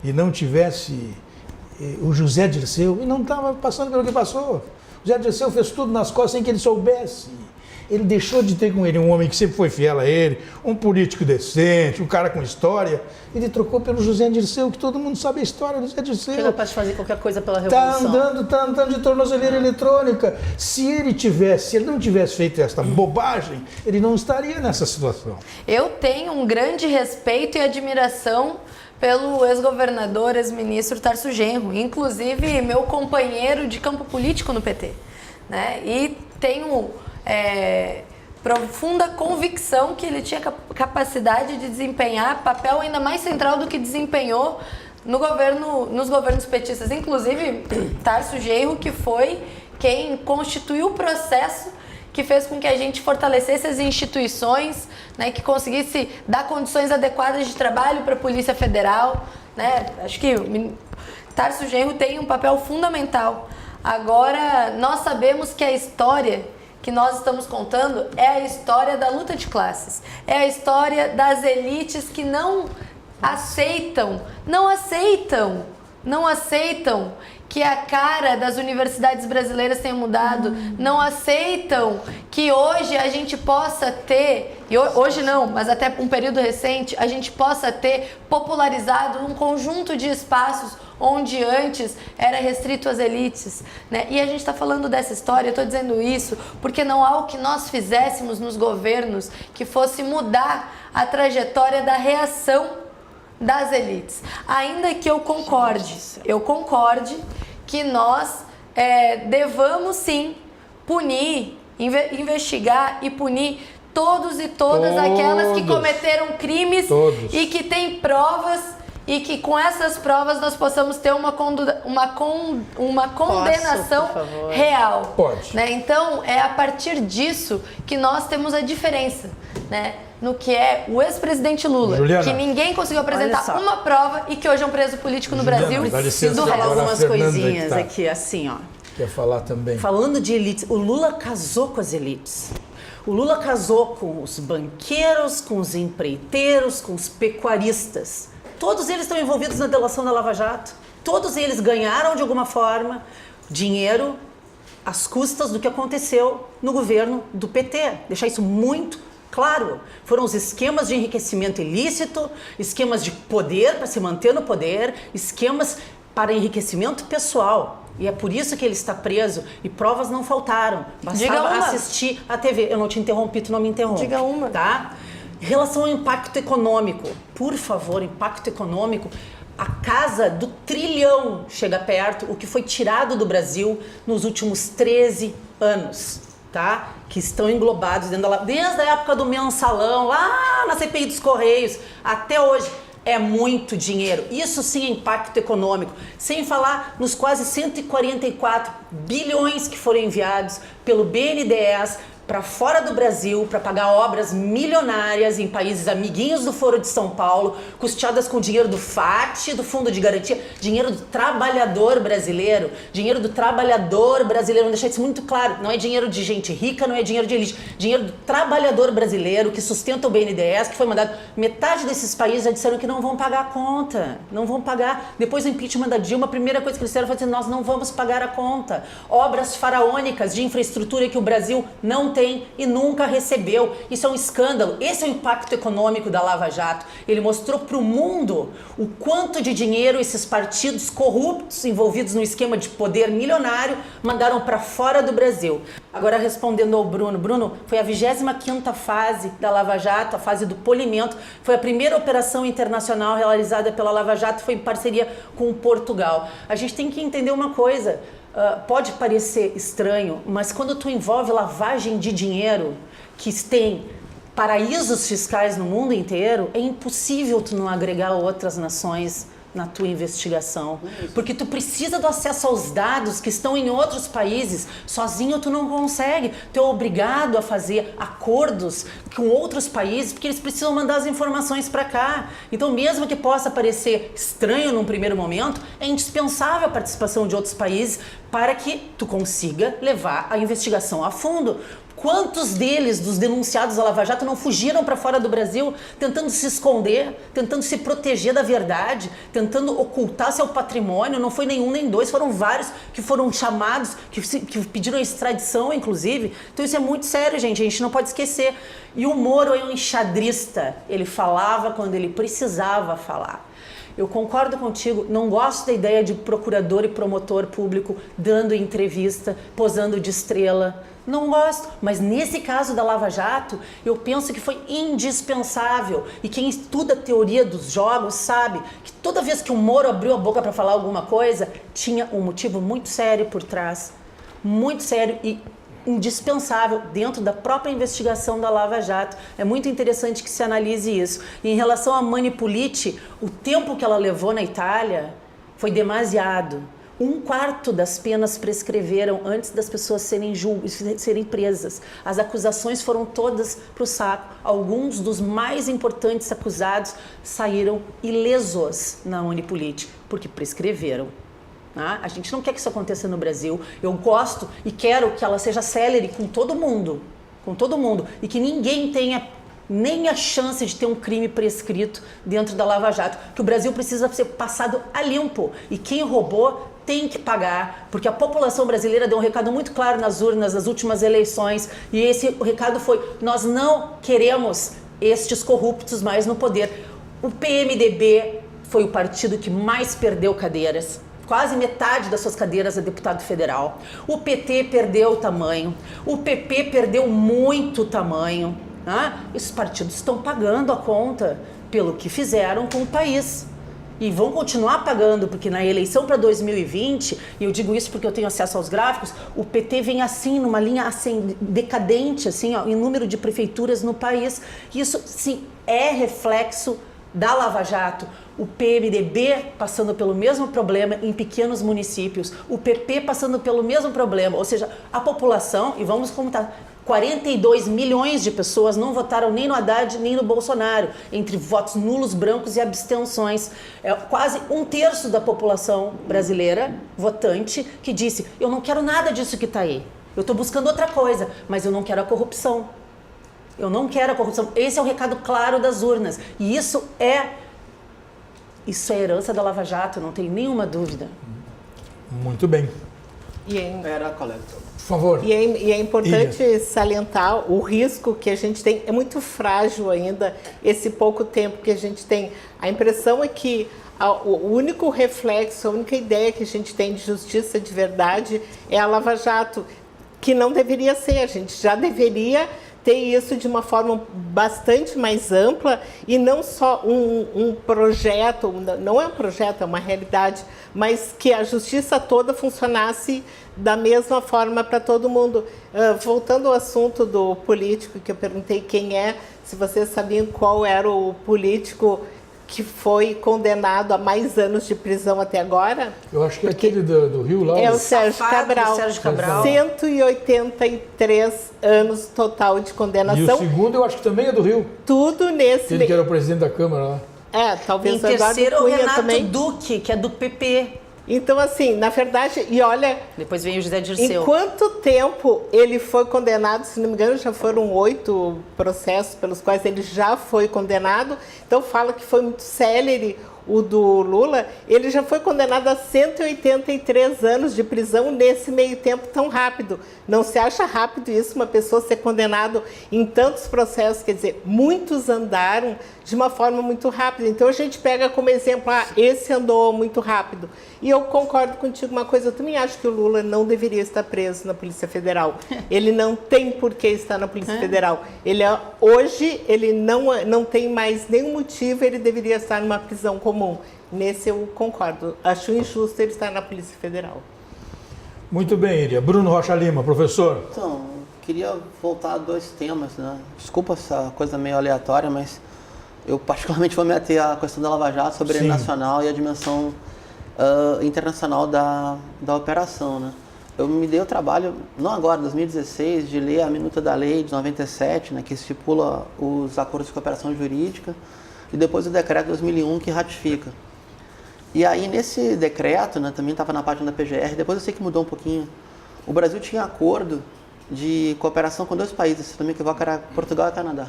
e não tivesse o José Dirceu, e não estava passando pelo que passou. O José Dirceu fez tudo nas costas sem que ele soubesse. Ele deixou de ter com ele um homem que sempre foi fiel a ele, um político decente, um cara com história. Ele trocou pelo José Dirceu, que todo mundo sabe a história do José Dirceu. Que é capaz de fazer qualquer coisa pela Revolução. Tá andando de tornozeleira eletrônica. Se ele não tivesse feito esta bobagem, ele não estaria nessa situação. Eu tenho um grande respeito e admiração pelo ex-governador, ex-ministro Tarso Genro, inclusive meu companheiro de campo político no PT, né? E tenho profunda convicção que ele tinha capacidade de desempenhar papel ainda mais central do que desempenhou nos governos petistas. Inclusive, Tarso Genro, que foi quem constituiu o processo que fez com que a gente fortalecesse as instituições, né, que conseguisse dar condições adequadas de trabalho para a Polícia Federal, né? Acho que Tarso Genro tem um papel fundamental. Agora, nós sabemos que a história que nós estamos contando é a história da luta de classes, é a história das elites que não aceitam que a cara das universidades brasileiras tenha mudado, não aceitam que hoje a gente possa ter, e hoje não, mas até um período recente, a gente possa ter popularizado um conjunto de espaços onde antes era restrito às elites, né? E a gente está falando dessa história, eu estou dizendo isso porque não há o que nós fizéssemos nos governos que fosse mudar a trajetória da reação das elites. Ainda que eu concorde que nós devamos sim punir, investigar e punir todos e todas aquelas que cometeram crimes e que têm provas e que com essas provas nós possamos ter uma condenação real. Pode. Né? Então, é a partir disso que nós temos a diferença, né? No que é o ex-presidente Lula, Juliana, que ninguém conseguiu apresentar uma prova e que hoje é um preso político no Juliana, Brasil. Preciso falar algumas coisinhas aqui, assim, ó. Quer falar também? Falando de elites, o Lula casou com as elites. O Lula casou com os banqueiros, com os empreiteiros, com os pecuaristas. Todos eles estão envolvidos na delação da Lava Jato. Todos eles ganharam, de alguma forma, dinheiro às custas do que aconteceu no governo do PT. Deixar isso muito claro. Foram os esquemas de enriquecimento ilícito, esquemas de poder para se manter no poder, esquemas para enriquecimento pessoal. E é por isso que ele está preso e provas não faltaram. Bastava assistir a TV. Eu não te interrompi, tu não me interrompe. Diga uma. Tá? Em relação ao impacto econômico, por favor, impacto econômico, a casa do trilhão chega perto, o que foi tirado do Brasil nos últimos 13 anos, tá? Que estão englobados dentro da, desde a época do mensalão, lá na CPI dos Correios, até hoje. É muito dinheiro. Isso sim é impacto econômico. Sem falar nos quase 144 bilhões que foram enviados pelo BNDES para fora do Brasil, para pagar obras milionárias em países amiguinhos do Foro de São Paulo, custeadas com dinheiro do FAT, do Fundo de Garantia, dinheiro do trabalhador brasileiro, vamos deixar isso muito claro, não é dinheiro de gente rica, não é dinheiro de elite, dinheiro do trabalhador brasileiro que sustenta o BNDES, que foi mandado, metade desses países já disseram que não vão pagar a conta, não vão pagar, depois do impeachment da Dilma, a primeira coisa que eles disseram foi dizer, nós não vamos pagar a conta, obras faraônicas de infraestrutura que o Brasil não tem e nunca recebeu. Isso é um escândalo. Esse é o impacto econômico da Lava Jato. Ele mostrou para o mundo o quanto de dinheiro esses partidos corruptos envolvidos no esquema de poder milionário mandaram para fora do Brasil. Agora respondendo ao Bruno. Bruno, foi a 25ª fase da Lava Jato, a fase do polimento. Foi a primeira operação internacional realizada pela Lava Jato, foi em parceria com Portugal. A gente tem que entender uma coisa. pode parecer estranho, mas quando tu envolve lavagem de dinheiro, que tem paraísos fiscais no mundo inteiro, é impossível tu não agregar outras nações na tua investigação, porque tu precisa do acesso aos dados que estão em outros países, sozinho tu não consegue, tu é obrigado a fazer acordos com outros países, porque eles precisam mandar as informações para cá. Então, mesmo que possa parecer estranho num primeiro momento, é indispensável a participação de outros países para que tu consiga levar a investigação a fundo. Quantos deles, dos denunciados da Lava Jato, não fugiram para fora do Brasil, tentando se esconder, tentando se proteger da verdade, tentando ocultar seu patrimônio? Não foi nenhum nem dois, foram vários que foram chamados, que pediram extradição, inclusive. Então isso é muito sério, gente, a gente não pode esquecer. E o Moro é um enxadrista, ele falava quando ele precisava falar. Eu concordo contigo, não gosto da ideia de procurador e promotor público dando entrevista, posando de estrela. Não gosto, mas nesse caso da Lava Jato, eu penso que foi indispensável. E quem estuda a teoria dos jogos sabe que toda vez que o Moro abriu a boca para falar alguma coisa, tinha um motivo muito sério por trás. Muito sério e indispensável dentro da própria investigação da Lava Jato. É muito interessante que se analise isso. E em relação a Manipulite, o tempo que ela levou na Itália foi demasiado. 1/4 das penas prescreveram antes das pessoas serem presas. As acusações foram todas para o saco. Alguns dos mais importantes acusados saíram ilesos na Manipulite, porque prescreveram. A gente não quer que isso aconteça no Brasil. Eu gosto e quero que ela seja célere com todo mundo, e que ninguém tenha nem a chance de ter um crime prescrito dentro da Lava Jato, que o Brasil precisa ser passado a limpo, e quem roubou tem que pagar, porque a população brasileira deu um recado muito claro nas urnas nas últimas eleições, e esse recado foi: nós não queremos estes corruptos mais no poder. O PMDB foi o partido que mais perdeu cadeiras, quase metade das suas cadeiras é deputado federal. O PT perdeu o tamanho, o PP perdeu muito tamanho. Esses partidos estão pagando a conta pelo que fizeram com o país. E vão continuar pagando, porque na eleição para 2020, e eu digo isso porque eu tenho acesso aos gráficos, o PT vem assim, numa linha assim, decadente, assim, em número de prefeituras no país. Isso, sim, é reflexo da Lava Jato. O PMDB passando pelo mesmo problema em pequenos municípios, o PP passando pelo mesmo problema, ou seja, a população, e vamos contar, 42 milhões de pessoas não votaram nem no Haddad nem no Bolsonaro, entre votos nulos, brancos e abstenções. É quase 1/3 da população brasileira votante que disse: eu não quero nada disso que está aí, eu estou buscando outra coisa, mas eu não quero a corrupção. Eu não quero a corrupção. Esse é o recado claro das urnas. E isso é herança da Lava Jato, não tem nenhuma dúvida. Muito bem. Era colega. Por favor. E é importante salientar o risco que a gente tem. É muito frágil ainda esse pouco tempo que a gente tem. A impressão é que o único reflexo, a única ideia que a gente tem de justiça de verdade é a Lava Jato, que não deveria ser. A gente já deveria ter isso de uma forma bastante mais ampla e não só um projeto, não é um projeto, é uma realidade, mas que a justiça toda funcionasse da mesma forma para todo mundo. Voltando ao assunto do político, que eu perguntei quem é, se vocês sabiam qual era o político que foi condenado a mais anos de prisão até agora. Eu acho que é aquele do Rio lá. É o Sérgio Cabral. 183 anos total de condenação. E o segundo eu acho que também é do Rio. Tudo nesse... Ele que era o presidente da Câmara lá. Talvez em terceiro o Renato também. Duque, que é do PP. Então, assim, na verdade, e olha... Depois vem o José Dirceu. Em quanto tempo ele foi condenado? Se não me engano, já foram 8 processos pelos quais ele já foi condenado. Então, fala que foi muito célere o do Lula. Ele já foi condenado a 183 anos de prisão nesse meio tempo tão rápido. Não se acha rápido isso, uma pessoa ser condenado em tantos processos? Quer dizer, muitos andaram de uma forma muito rápida. Então, a gente pega como exemplo, esse andou muito rápido. E eu concordo contigo uma coisa, eu também acho que o Lula não deveria estar preso na Polícia Federal. Ele não tem por que estar na Polícia Federal. Hoje, ele não tem mais nenhum motivo, ele deveria estar numa prisão comum. Nesse eu concordo. Acho injusto ele estar na Polícia Federal. Muito bem, Iria. Bruno Rocha Lima, professor. Então, queria voltar a 2 temas, né? Desculpa essa coisa meio aleatória, mas eu particularmente vou me ater à questão da Lava Jato, soberania nacional e a dimensão internacional da operação, né? Eu me dei o trabalho, não agora, em 2016, de ler a minuta da lei de 97, né, que estipula os acordos de cooperação jurídica, e depois o decreto de 2001 que ratifica. E aí, nesse decreto, né, também estava na página da PGR, depois eu sei que mudou um pouquinho, o Brasil tinha acordo de cooperação com 2 países, se não me equivoco, era Portugal e Canadá.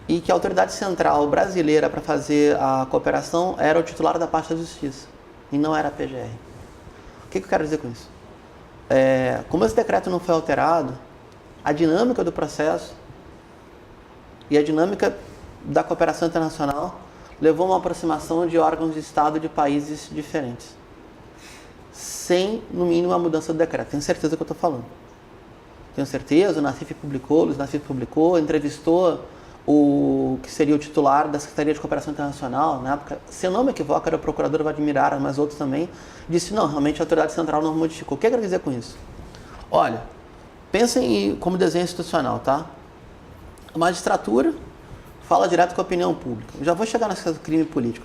E que a autoridade central brasileira para fazer a cooperação era o titular da pasta da Justiça, e não era a PGR. O que eu quero dizer com isso? Como esse decreto não foi alterado, a dinâmica do processo e a dinâmica da cooperação internacional levou a uma aproximação de órgãos de Estado de países diferentes, sem, no mínimo, a mudança do decreto. Tenho certeza do que eu estou falando. Tenho certeza, o Nassif publicou, entrevistou o que seria o titular da Secretaria de Cooperação Internacional, na época, se eu não me equivoco, era o procurador Vladimir Aras, mas outros também, disse, não, realmente a autoridade central não modificou. O que eu quero dizer com isso? Olha, pensem como desenho institucional, tá? A magistratura fala direto com a opinião pública. Eu já vou chegar nesse crime político.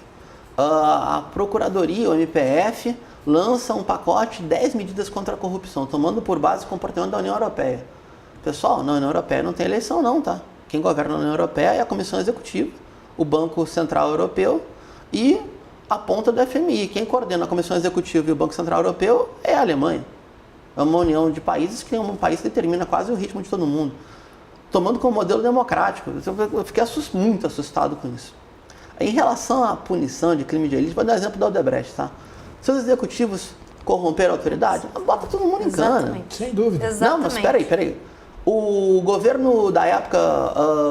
A Procuradoria, o MPF, lança um pacote de 10 medidas contra a corrupção, tomando por base o comportamento da União Europeia. Pessoal, na União Europeia não tem eleição não, tá? Quem governa na União Europeia é a Comissão Executiva, o Banco Central Europeu e a ponta do FMI. Quem coordena a Comissão Executiva e o Banco Central Europeu é a Alemanha. É uma união de países que é um país que determina quase o ritmo de todo mundo, tomando como modelo democrático. Eu fiquei muito assustado com isso. Em relação à punição de crime de elite, vou dar exemplo da Odebrecht, tá? Seus executivos corromperam a autoridade, bota todo mundo em cana. Sem dúvida. Exatamente. Não, mas peraí. O governo da época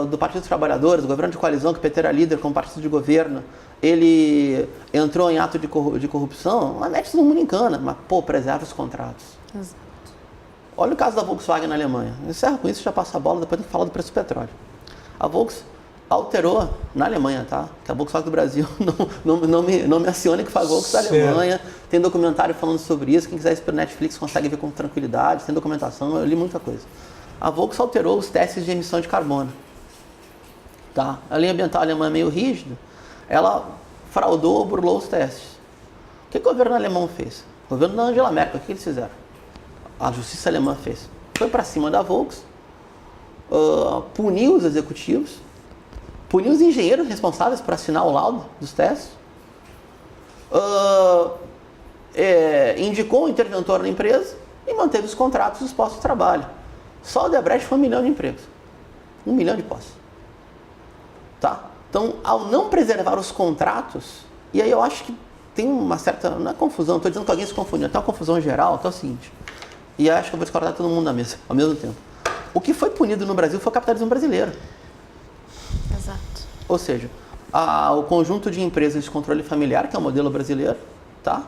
do Partido dos Trabalhadores, o governo de coalizão, que o PT era líder como partido de governo, ele entrou em ato de corrupção, mas mete todo mundo em cana, mas, preserva os contratos. Exato. Olha o caso da Volkswagen na Alemanha. Encerra com isso, já passa a bola, depois tem que falar do preço do petróleo. A Volkswagen alterou, na Alemanha, tá? Que a Volkswagen do Brasil não me acione que faz Volkswagen da Alemanha. Tem documentário falando sobre isso, quem quiser ir pelo Netflix consegue ver com tranquilidade, tem documentação, eu li muita coisa. A Volkswagen alterou os testes de emissão de carbono. Tá? A lei ambiental alemã é meio rígida, ela fraudou ou burlou os testes. O que o governo alemão fez? O governo da Angela Merkel, o que eles fizeram? A justiça alemã fez. Foi para cima da Volkswagen, puniu os executivos, puniu os engenheiros responsáveis por assinar o laudo dos testes, indicou um interventor na empresa e manteve os contratos dos postos de trabalho. Só o Odebrecht foi 1 milhão de empregos. 1 milhão de postos. Tá? Então, ao não preservar os contratos, e aí eu acho que tem uma certa, não é confusão, estou dizendo que alguém se confundiu, tem uma confusão geral, que é o seguinte, e acho que eu vou discordar todo mundo na mesa, ao mesmo tempo. O que foi punido no Brasil foi o capitalismo brasileiro. Exato. Ou seja, o conjunto de empresas de controle familiar, que é o modelo brasileiro, tá?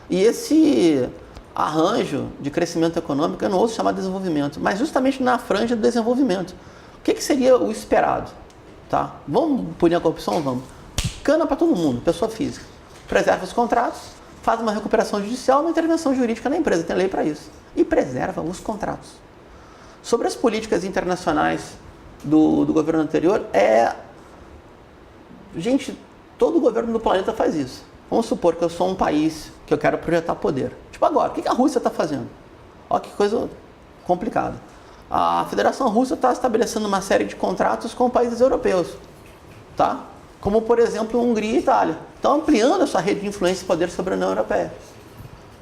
E esse arranjo de crescimento econômico, eu não ouço chamar de desenvolvimento, mas justamente na franja do desenvolvimento. O que seria o esperado? Tá? Vamos punir a corrupção? Vamos. Cana para todo mundo, pessoa física. Preserva os contratos, faz uma recuperação judicial, uma intervenção jurídica na empresa, tem lei para isso. E preserva os contratos. Sobre as políticas internacionais do governo anterior, gente, todo governo do planeta faz isso. Vamos supor que eu sou um país que eu quero projetar poder. Tipo agora, o que a Rússia está fazendo? Olha que coisa complicada. A Federação Russa está estabelecendo uma série de contratos com países europeus, tá? Como, por exemplo, Hungria e Itália. Estão ampliando a sua rede de influência e poder sobre a União Europeia.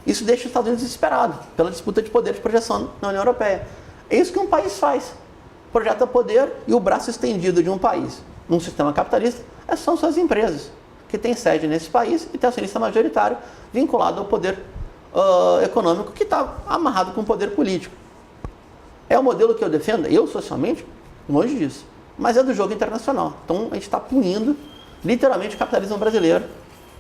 Isso deixa os Estados Unidos desesperados pela disputa de poder de projeção na União Europeia. É isso que um país faz. Projeta poder e o braço estendido de um país num sistema capitalista são suas empresas, que têm sede nesse país e tem acionista majoritário vinculado ao poder econômico que está amarrado com o poder político. É o modelo que eu defendo? Eu, socialmente, longe disso. Mas é do jogo internacional. Então, a gente está punindo, literalmente, o capitalismo brasileiro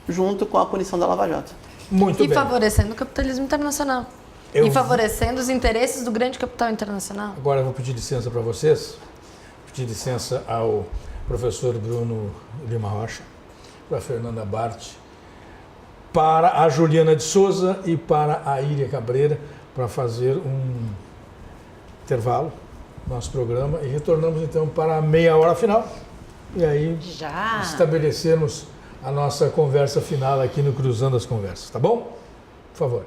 junto com a punição da Lava Jato. Muito bem. E favorecendo o capitalismo internacional. E favorecendo os interesses do grande capital internacional. Agora eu vou pedir licença para vocês, pedir licença ao professor Bruno Lima Rocha, para a Fernanda Bart. para a Juliana de Souza e para a Iria Cabreira para fazer um intervalo no nosso programa e retornamos então para a meia hora final e aí Já estabelecermos a nossa conversa final aqui no Cruzando as Conversas, tá bom? Por favor.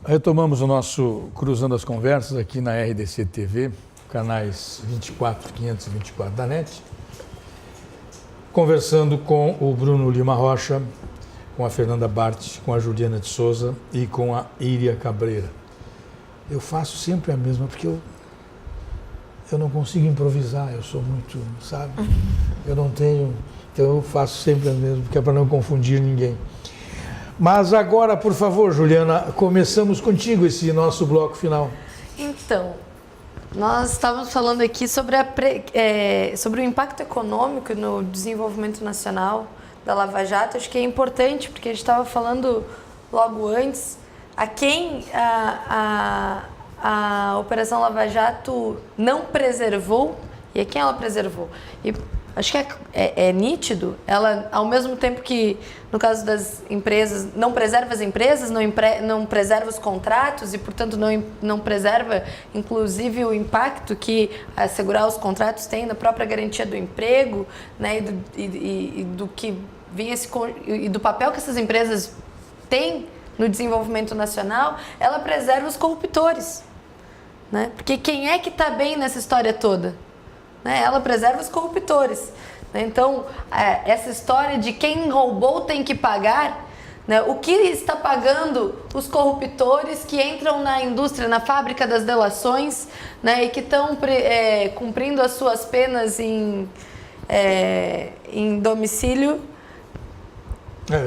Retomamos o nosso Cruzando as Conversas aqui na RDC TV, canais 24, 524 da NET, conversando com o Bruno Lima Rocha, com a Fernanda Bart, com a Juliana de Souza e com a Iria Cabreira. Eu faço sempre a mesma, porque eu não consigo improvisar, eu sou muito, sabe? Eu não tenho, então eu faço sempre a mesma, porque é para não confundir ninguém. Mas agora, por favor, Juliana, começamos contigo esse nosso bloco final. Então, nós estávamos falando aqui sobre, sobre o impacto econômico no desenvolvimento nacional da Lava Jato. Acho que é importante, porque a gente estava falando logo antes, a quem a Operação Lava Jato não preservou e a quem ela preservou. E acho que é nítido, ela, ao mesmo tempo que, no caso das empresas, não preserva as empresas, não preserva os contratos e, portanto, não preserva, inclusive, o impacto que assegurar os contratos tem na própria garantia do emprego, né, e do que vinha e do papel que essas empresas têm no desenvolvimento nacional, ela preserva os corruptores, né? Porque quem é que está bem nessa história toda? Ela preserva os corruptores. Então, essa história de quem roubou tem que pagar, né? O que está pagando os corruptores que entram na indústria, na fábrica das delações, né? E que estão cumprindo as suas penas em domicílio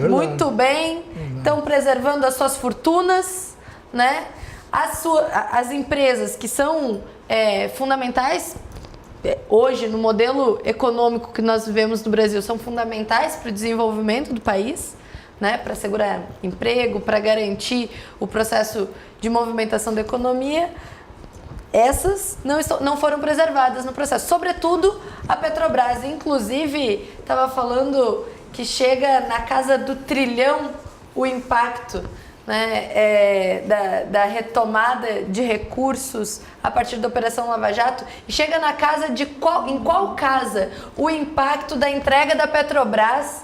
muito bem, estão preservando as suas fortunas, né? As empresas que são fundamentais hoje, no modelo econômico que nós vivemos no Brasil, são fundamentais para o desenvolvimento do país, né? Para assegurar emprego, para garantir o processo de movimentação da economia. Essas não foram preservadas no processo. Sobretudo a Petrobras. Inclusive, estava falando que chega na casa do trilhão o impacto, né, da retomada de recursos a partir da Operação Lava Jato, e chega na casa em qual casa o impacto da entrega da Petrobras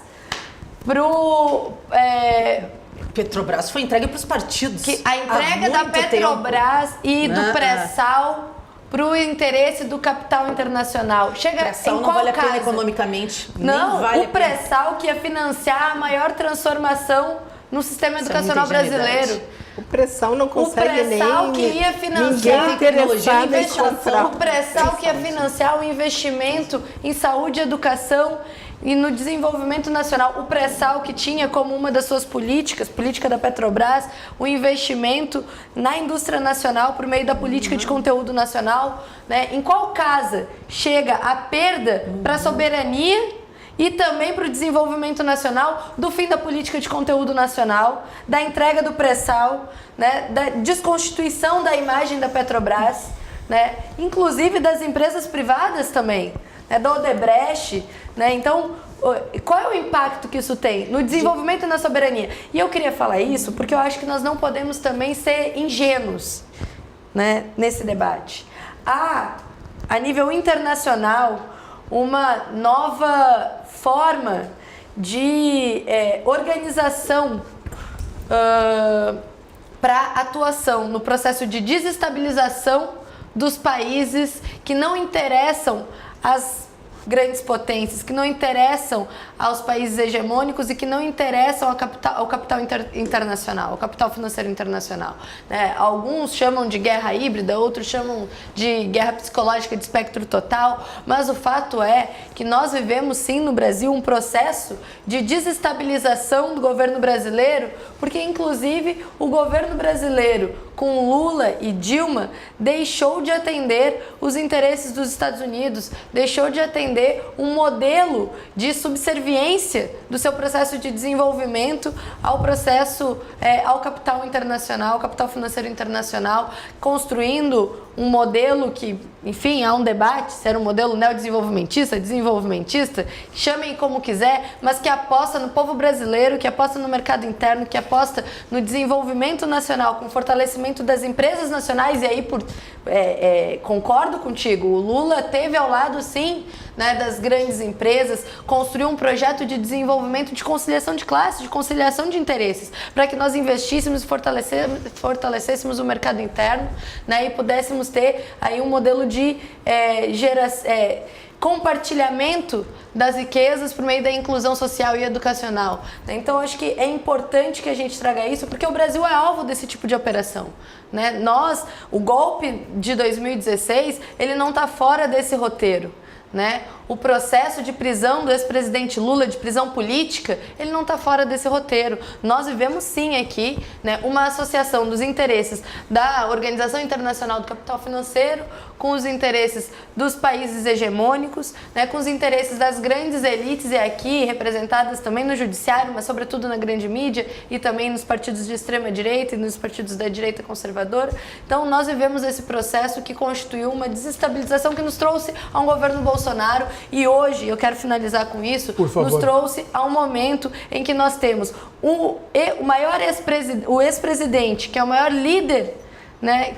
Petrobras foi entregue para os partidos. A entrega da Petrobras e do pré-sal para o interesse do capital internacional. Chega pré-sal em não qual vale casa? a pena economicamente. Não, vale o pré-sal que ia financiar a maior transformação no sistema educacional brasileiro. O pré-sal não consegue nem... O pré-sal que ia financiar o pré-sal que ia financiar o investimento em saúde e educação e no desenvolvimento nacional. O pré-sal que tinha como uma das suas política da Petrobras, o investimento na indústria nacional por meio da política de conteúdo nacional, né? Em qual casa chega a perda para a soberania e também para o desenvolvimento nacional, do fim da política de conteúdo nacional, da entrega do pré-sal, né, da desconstituição da imagem da Petrobras, né, inclusive das empresas privadas também, né, da Odebrecht, né? Então, qual é o impacto que isso tem no desenvolvimento e na soberania? E eu queria falar isso porque eu acho que nós não podemos também ser ingênuos, né, nesse debate. A nível internacional, uma nova forma de organização para atuação no processo de desestabilização dos países que não interessam às grandes potências, que não interessam aos países hegemônicos e que não interessam ao capital internacional, ao capital financeiro internacional, né? Alguns chamam de guerra híbrida, outros chamam de guerra psicológica de espectro total, mas o fato é que nós vivemos sim no Brasil um processo de desestabilização do governo brasileiro, porque inclusive o governo brasileiro, com Lula e Dilma, deixou de atender os interesses dos Estados Unidos, deixou de atender um modelo de subserviência do seu processo de desenvolvimento ao processo, ao capital internacional, ao capital financeiro internacional, construindo um modelo que, enfim, há um debate se era um modelo neodesenvolvimentista, desenvolvimentista, chamem como quiser, mas que aposta no povo brasileiro, que aposta no mercado interno, que aposta no desenvolvimento nacional, com fortalecimento das empresas nacionais. E aí, concordo contigo, o Lula teve ao lado, sim, né, das grandes empresas, construiu um projeto de desenvolvimento, de conciliação de classes, de conciliação de interesses, para que nós investíssemos e fortalecêssemos o mercado interno, né, e pudéssemos ter aí um modelo de compartilhamento das riquezas por meio da inclusão social e educacional. Então, acho que é importante que a gente traga isso, porque o Brasil é alvo desse tipo de operação, né? O golpe de 2016, ele não está fora desse roteiro, né? O processo de prisão do ex-presidente Lula, de prisão política, ele não está fora desse roteiro. Nós vivemos sim aqui, né, uma associação dos interesses da Organização Internacional do Capital Financeiro com os interesses dos países hegemônicos, né, com os interesses das grandes elites, e aqui representadas também no judiciário, mas sobretudo na grande mídia e também nos partidos de extrema direita e nos partidos da direita conservadora. Então nós vivemos esse processo que constituiu uma desestabilização que nos trouxe a um governo Bolsonaro. E hoje, eu quero finalizar com isso, nos trouxe a um momento em que nós temos o ex-presidente, que é o maior líder, né,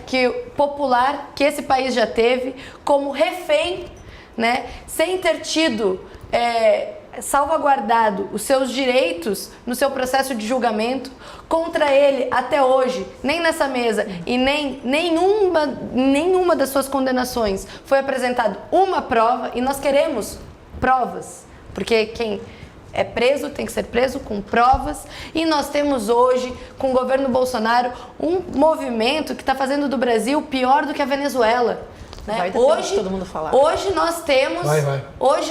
popular que esse país já teve, como refém, né, sem ter tido salvaguardado os seus direitos no seu processo de julgamento. Contra ele, até hoje, nem nessa mesa e nenhuma das suas condenações foi apresentada uma prova, e nós queremos provas, porque quem é preso tem que ser preso com provas. E nós temos hoje, com o governo Bolsonaro, um movimento que está fazendo do Brasil pior do que a Venezuela. Né? Hoje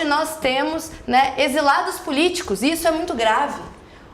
nós temos né, exilados políticos, e isso é muito grave.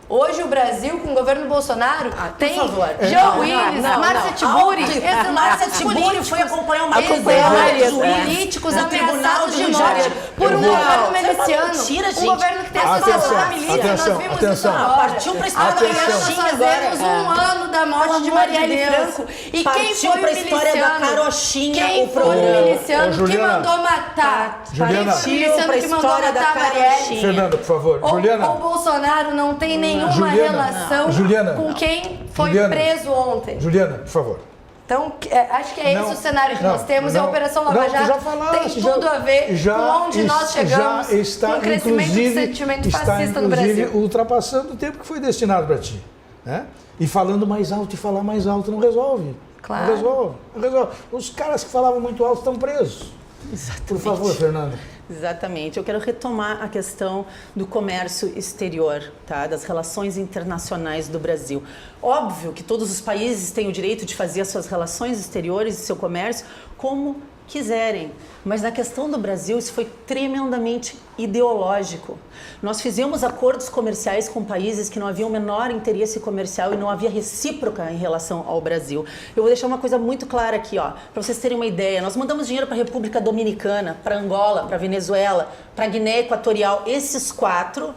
Hoje o Brasil, com o governo Bolsonaro, tem Jean Willis, Márcia Tiburi, exilados políticos. Foi acompanhar uma políticos ameaçados de morte por um governo miliciano. Um governo que tem associação à milícia. Nós vimos isso agora. Partiu pra história da Carochinha agora. Nós fazemos um ano da morte de Marielle Franco. E quem foi o miliciano? Quem foi o miliciano que mandou matar? Juliana. O miliciano que mandou matar a Marielle. Fernanda, por favor. Juliana. O Bolsonaro não tem nenhuma relação com quem foi preso ontem. Juliana, por favor. Então, acho que é esse o cenário que nós temos. E a Operação Lava Jato tem tudo a ver com onde nós chegamos, com o crescimento do sentimento fascista no Brasil. Inclusive, ultrapassando o tempo que foi destinado para ti. Né? E falando mais alto, e falar mais alto não resolve. Claro. Não resolve. Os caras que falavam muito alto estão presos. Exatamente. Por favor, Fernanda. Exatamente. Eu quero retomar a questão do comércio exterior, tá? Das relações internacionais do Brasil. Óbvio que todos os países têm o direito de fazer as suas relações exteriores e seu comércio como quiserem, mas na questão do Brasil isso foi tremendamente ideológico. Nós fizemos acordos comerciais com países que não havia o menor interesse comercial e não havia recíproca em relação ao Brasil. Eu vou deixar uma coisa muito clara aqui, ó, para vocês terem uma ideia. Nós mandamos dinheiro para a República Dominicana, para Angola, para Venezuela, para Guiné Equatorial. Estes quatro,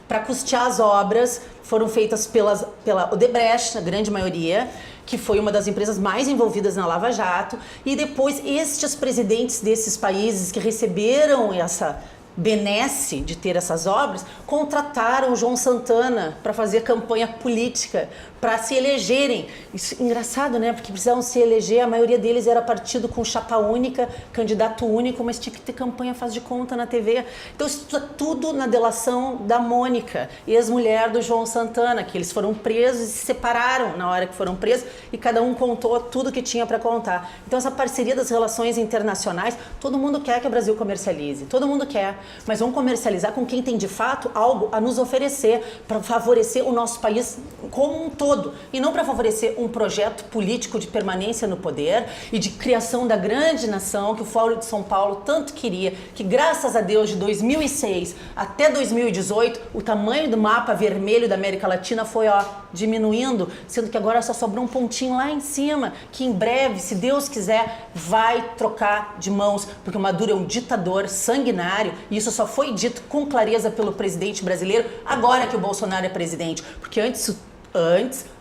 para custear as obras, foram feitas pela Odebrecht, a grande maioria, que foi uma das empresas mais envolvidas na Lava Jato, e depois estes presidentes desses países que receberam essa benesse de ter essas obras, contrataram o João Santana para fazer campanha política, para se elegerem. Isso, engraçado, né? Porque precisavam se eleger, a maioria deles era partido com chapa única, candidato único, mas tinha que ter campanha faz de conta na TV. Então isso tudo na delação da Mônica, ex-mulher do João Santana, que eles foram presos e se separaram na hora que foram presos e cada um contou tudo que tinha para contar. Então essa parceria das relações internacionais, todo mundo quer que o Brasil comercialize, todo mundo quer, mas vamos comercializar com quem tem de fato algo a nos oferecer para favorecer o nosso país como um todo, e não para favorecer um projeto político de permanência no poder e de criação da grande nação que o Fórum de São Paulo tanto queria, que graças a Deus de 2006 até 2018 o tamanho do mapa vermelho da América Latina foi diminuindo, sendo que agora só sobrou um pontinho lá em cima, que em breve, se Deus quiser, vai trocar de mãos, porque o Maduro é um ditador sanguinário, e isso só foi dito com clareza pelo presidente brasileiro, agora que o Bolsonaro é presidente, porque antes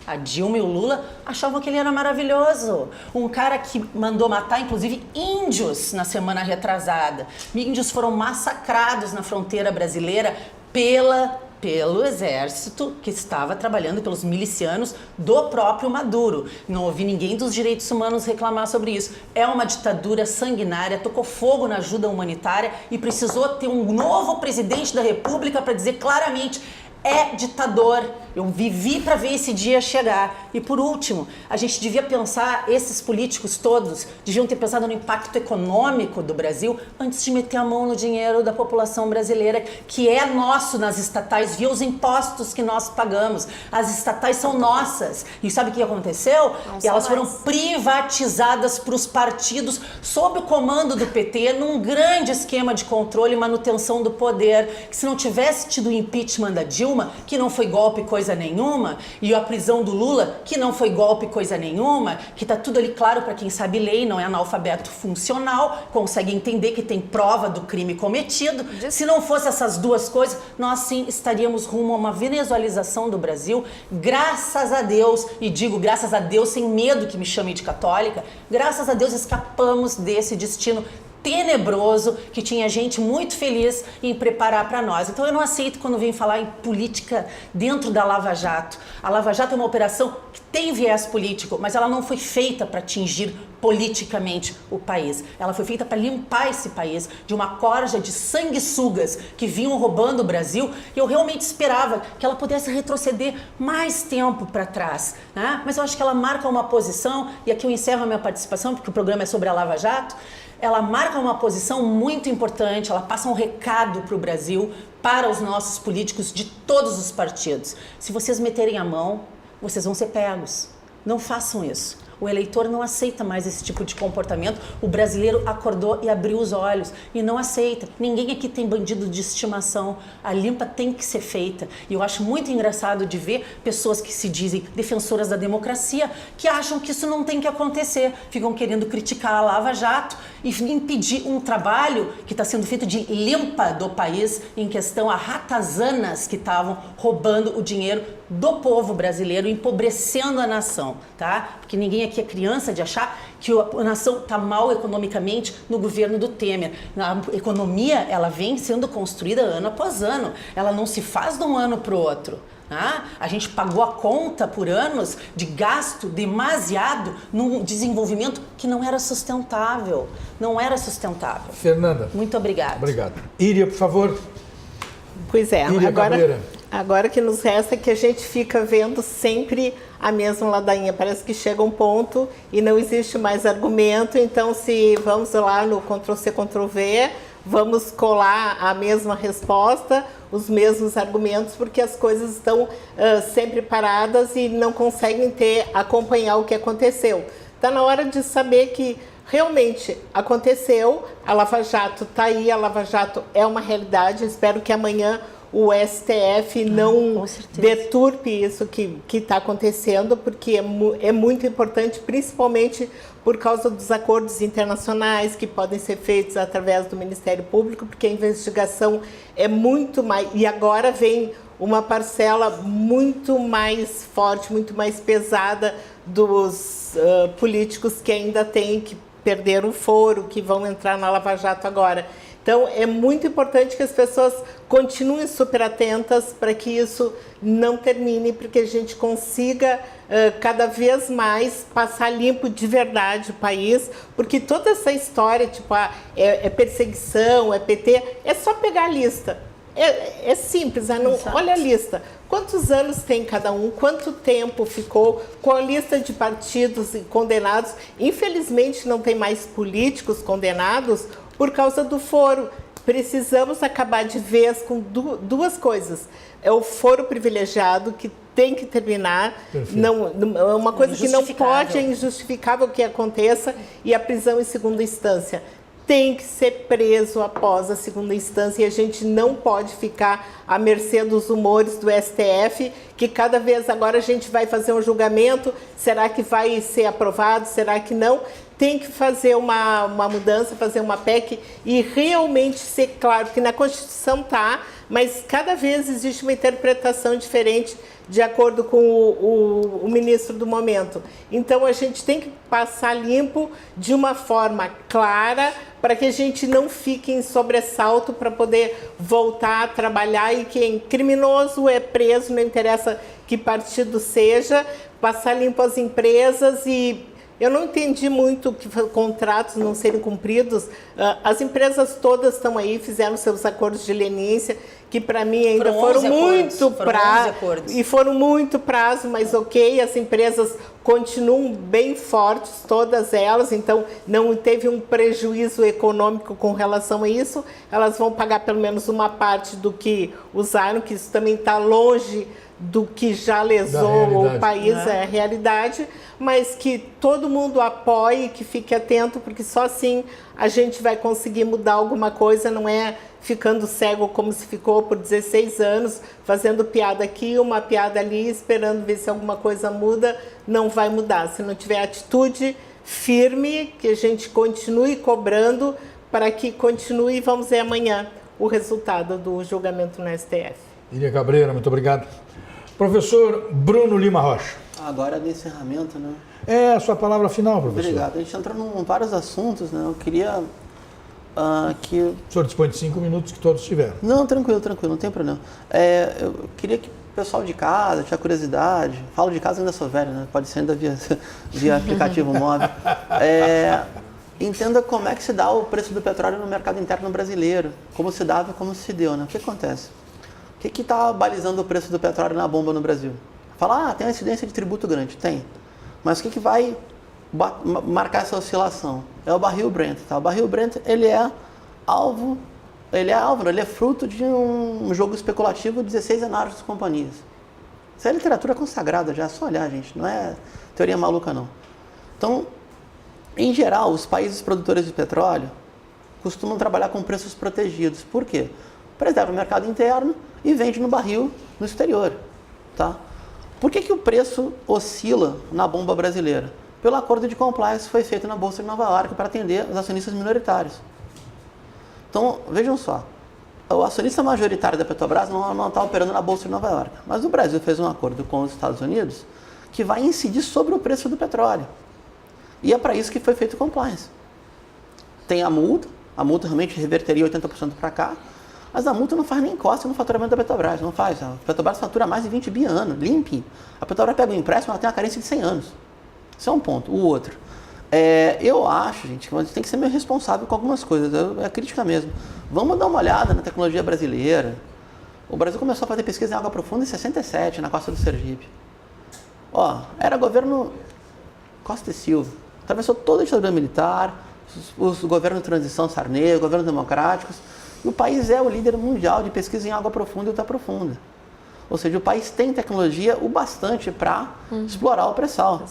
a Dilma e o Lula achavam que ele era maravilhoso. Um cara que mandou matar, inclusive, índios na semana retrasada. Índios foram massacrados na fronteira brasileira pelo exército que estava trabalhando, pelos milicianos do próprio Maduro. Não ouvi ninguém dos direitos humanos reclamar sobre isso. É uma ditadura sanguinária, tocou fogo na ajuda humanitária e precisou ter um novo presidente da República para dizer claramente: é ditador. Eu vivi para ver esse dia chegar. E por último, a gente devia pensar, esses políticos todos deviam ter pensado no impacto econômico do Brasil antes de meter a mão no dinheiro da população brasileira, que é nosso nas estatais, via os impostos que nós pagamos. As estatais são nossas. E sabe o que aconteceu? E elas foram privatizadas para os partidos sob o comando do PT, num grande esquema de controle e manutenção do poder, que se não tivesse tido o impeachment da Dilma, que não foi golpe coisa nenhuma, e a prisão do Lula, que não foi golpe coisa nenhuma, que tá tudo ali claro para quem sabe lei, não é analfabeto funcional, consegue entender que tem prova do crime cometido. Se não fosse essas duas coisas, nós sim estaríamos rumo a uma venezuelização do Brasil, graças a Deus, e digo graças a Deus sem medo que me chamem de católica, graças a Deus escapamos desse destino tenebroso que tinha gente muito feliz em preparar para nós. Então eu não aceito quando vem falar em política dentro da Lava Jato. A Lava Jato é uma operação que tem viés político, mas ela não foi feita para atingir politicamente o país. Ela foi feita para limpar esse país de uma corja de sanguessugas que vinham roubando o Brasil, e eu realmente esperava que ela pudesse retroceder mais tempo para trás, né? Mas eu acho que ela marca uma posição, e aqui eu encerro a minha participação, porque o programa é sobre a Lava Jato. Ela marca uma posição muito importante, ela passa um recado para o Brasil, para os nossos políticos de todos os partidos. Se vocês meterem a mão, vocês vão ser pegos. Não façam isso. O eleitor não aceita mais esse tipo de comportamento. O brasileiro acordou e abriu os olhos e não aceita. Ninguém aqui tem bandido de estimação. A limpa tem que ser feita. E eu acho muito engraçado de ver pessoas que se dizem defensoras da democracia, que acham que isso não tem que acontecer. Ficam querendo criticar a Lava Jato e impedir um trabalho que está sendo feito de limpa do país, em questão a ratazanas que estavam roubando o dinheiro do povo brasileiro, empobrecendo a nação, tá? Porque ninguém aqui é criança de achar que a nação está mal economicamente no governo do Temer. A economia, ela vem sendo construída ano após ano. Ela não se faz de um ano para o outro. Tá? A gente pagou a conta por anos de gasto demasiado num desenvolvimento que não era sustentável. Não era sustentável. Fernanda. Muito obrigada. Obrigado. Íria, por favor. Pois é, Íria Cabreira. agora que nos resta é que a gente fica vendo sempre a mesma ladainha. Parece que chega um ponto e não existe mais argumento, então se vamos lá no Ctrl+C, Ctrl+V, vamos colar a mesma resposta, os mesmos argumentos, porque as coisas estão sempre paradas e não conseguem acompanhar o que aconteceu. Está na hora de saber que realmente aconteceu, a Lava Jato está aí, a Lava Jato é uma realidade. Espero que amanhã o STF não deturpe isso que está acontecendo, porque é muito importante, principalmente por causa dos acordos internacionais que podem ser feitos através do Ministério Público, porque a investigação é muito mais... E agora vem uma parcela muito mais forte, muito mais pesada dos políticos que ainda têm que perder o foro, que vão entrar na Lava Jato agora. Então, é muito importante que as pessoas continuem super atentas para que isso não termine, porque a gente consiga cada vez mais passar limpo de verdade o país, porque toda essa história, tipo, é perseguição, é PT, é só pegar a lista. É simples, olha a lista. Quantos anos tem cada um? Quanto tempo ficou com a lista de partidos condenados? Infelizmente, não tem mais políticos condenados por causa do foro. Precisamos acabar de vez com duas coisas. É o foro privilegiado, que tem que terminar. Não, é uma coisa que não pode, é injustificável que aconteça, e a prisão em segunda instância. tem que ser preso após a segunda instância e a gente não pode ficar à mercê dos humores do STF, que cada vez agora a gente vai fazer um julgamento, será que vai ser aprovado, será que não? Tem que fazer uma mudança, fazer uma PEC e realmente ser claro que na Constituição está, mas cada vez existe uma interpretação diferente de acordo com o ministro do momento. Então, a gente tem que passar limpo de uma forma clara para que a gente não fique em sobressalto para poder voltar a trabalhar e quem criminoso é preso, não interessa que partido seja, passar limpo as empresas e... Eu não entendi muito que contratos não serem cumpridos. As empresas todas estão aí, fizeram seus acordos de leniência, que para mim ainda foram muito prazo. E foram muito prazo, mas ok, as empresas continuam bem fortes, todas elas, então não teve um prejuízo econômico com relação a isso. Elas vão pagar pelo menos uma parte do que usaram, que isso também está longe do que já lesou o país, é a realidade, mas que todo mundo apoie, que fique atento, porque só assim a gente vai conseguir mudar alguma coisa, não é ficando cego como se ficou por 16 anos, fazendo piada aqui, uma piada ali, esperando ver se alguma coisa muda, não vai mudar. Se não tiver atitude firme, que a gente continue cobrando, para que continue, vamos ver amanhã, o resultado do julgamento no STF. Iria Cabreira, muito obrigado. Professor Bruno Lima Rocha. Agora de encerramento, né? É a sua palavra final, professor. Obrigado. A gente entrou em vários assuntos, né? Eu queria que... O senhor dispõe de 5 minutos que todos tiveram. Não, tranquilo, não tem problema. Eu queria que o pessoal de casa, tinha curiosidade, falo de casa, ainda sou velho, né? Pode ser ainda via aplicativo móvel. Entenda como é que se dá o preço do petróleo no mercado interno brasileiro, como se dava e como se deu, né? O que acontece? O que está balizando o preço do petróleo na bomba no Brasil? Fala, tem uma incidência de tributo grande. Tem. Mas o que vai marcar essa oscilação? É o barril Brent. Tá? O barril Brent, ele é fruto de um jogo especulativo de 16 anárquicos companhias. Isso é literatura consagrada já, é só olhar, gente. Não é teoria maluca, não. Então, em geral, os países produtores de petróleo costumam trabalhar com preços protegidos. Por quê? Preserva o mercado interno e vende no barril no exterior. Tá? Por que o preço oscila na bomba brasileira? Pelo acordo de compliance que foi feito na Bolsa de Nova York para atender os acionistas minoritários. Então, vejam só, o acionista majoritário da Petrobras não está operando na Bolsa de Nova York, mas o Brasil fez um acordo com os Estados Unidos que vai incidir sobre o preço do petróleo. E é para isso que foi feito o compliance. Tem a multa realmente reverteria 80% para cá, mas a multa não faz nem encosta no faturamento da Petrobras, não faz. A Petrobras fatura mais de 20 bi ano, limpinho. A Petrobras pega o empréstimo, ela tem uma carência de 100 anos. Isso é um ponto. O outro, eu acho, gente, que a gente tem que ser meio responsável com algumas coisas, é crítica mesmo. Vamos dar uma olhada na tecnologia brasileira. O Brasil começou a fazer pesquisa em água profunda em 67, na costa do Sergipe. Era governo Costa e Silva. Atravessou toda a ditadura militar, os governos de transição Sarney, os governos democráticos. E o país é o líder mundial de pesquisa em água profunda e ultraprofunda. Ou seja, o país tem tecnologia o bastante para explorar o pré-sal.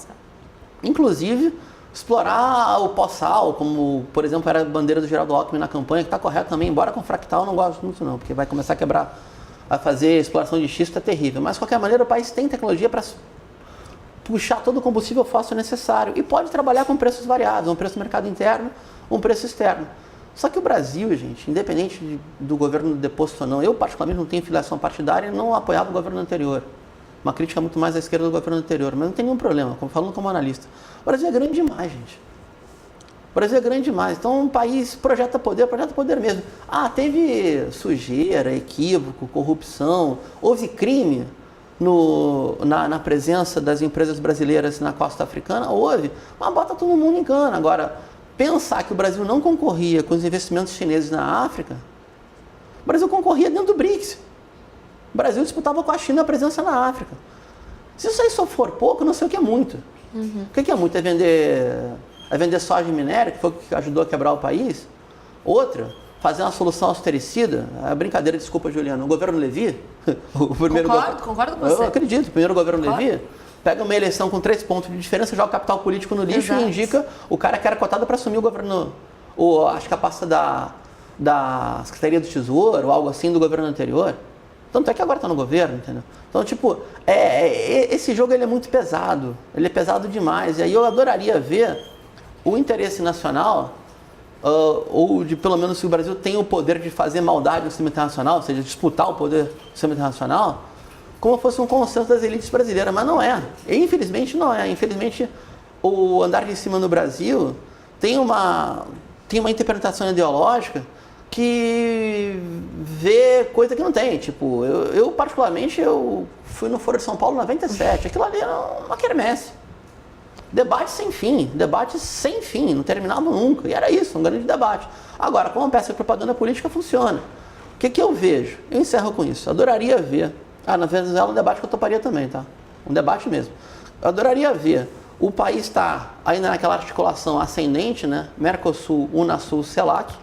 Inclusive, explorar o pós-sal, como, por exemplo, era a bandeira do Geraldo Alckmin na campanha, que está correto também, embora com fractal eu não gosto muito não, porque vai começar a quebrar, a fazer exploração de xisto, é terrível. Mas, de qualquer maneira, o país tem tecnologia para puxar todo o combustível fóssil necessário e pode trabalhar com preços variados, um preço do mercado interno, um preço externo. Só que o Brasil, gente, independente do governo deposto ou não, eu particularmente não tenho filiação partidária e não apoiava o governo anterior. Uma crítica muito mais à esquerda do governo anterior, mas não tem nenhum problema, falando como analista. O Brasil é grande demais, gente. O Brasil é grande demais. Então, um país projeta poder mesmo. Teve sujeira, equívoco, corrupção, houve crime na presença das empresas brasileiras na costa africana? Houve, mas bota todo mundo em cana. Agora, pensar que o Brasil não concorria com os investimentos chineses na África, o Brasil concorria dentro do BRICS. O Brasil disputava com a China a presença na África. Se isso aí só for pouco, não sei o que é muito. O que é muito? É vender soja e minério, que foi o que ajudou a quebrar o país? Outra, fazer uma solução austericida. A brincadeira, desculpa, Juliana, o governo Levy... Concordo com você. Eu acredito, o primeiro governo Levy pega uma eleição com 3 pontos de diferença, joga o capital político no lixo. Exato. E indica o cara que era cotado para assumir o ou acho que a pasta da Secretaria do Tesouro, ou algo assim do governo anterior. Tanto é que agora está no governo, entendeu? Então, tipo, esse jogo ele é muito pesado, ele é pesado demais. E aí eu adoraria ver o interesse nacional, ou de pelo menos se o Brasil tem o poder de fazer maldade no sistema internacional, ou seja, disputar o poder do sistema internacional, como fosse um consenso das elites brasileiras, mas não é. E, infelizmente não é. Infelizmente, o andar de cima no Brasil tem uma interpretação ideológica que vê coisa que não tem. Tipo, eu particularmente, eu fui no Foro de São Paulo em 97, aquilo ali era uma quermesse. Debate sem fim, não terminava nunca. E era isso, um grande debate. Agora, como peça de propaganda política funciona? O que eu vejo? Eu encerro com isso. Adoraria ver. Na Venezuela é um debate que eu toparia também, tá? Um debate mesmo. Eu adoraria ver o país estar ainda naquela articulação ascendente, né? Mercosul, Unasul, CELAC,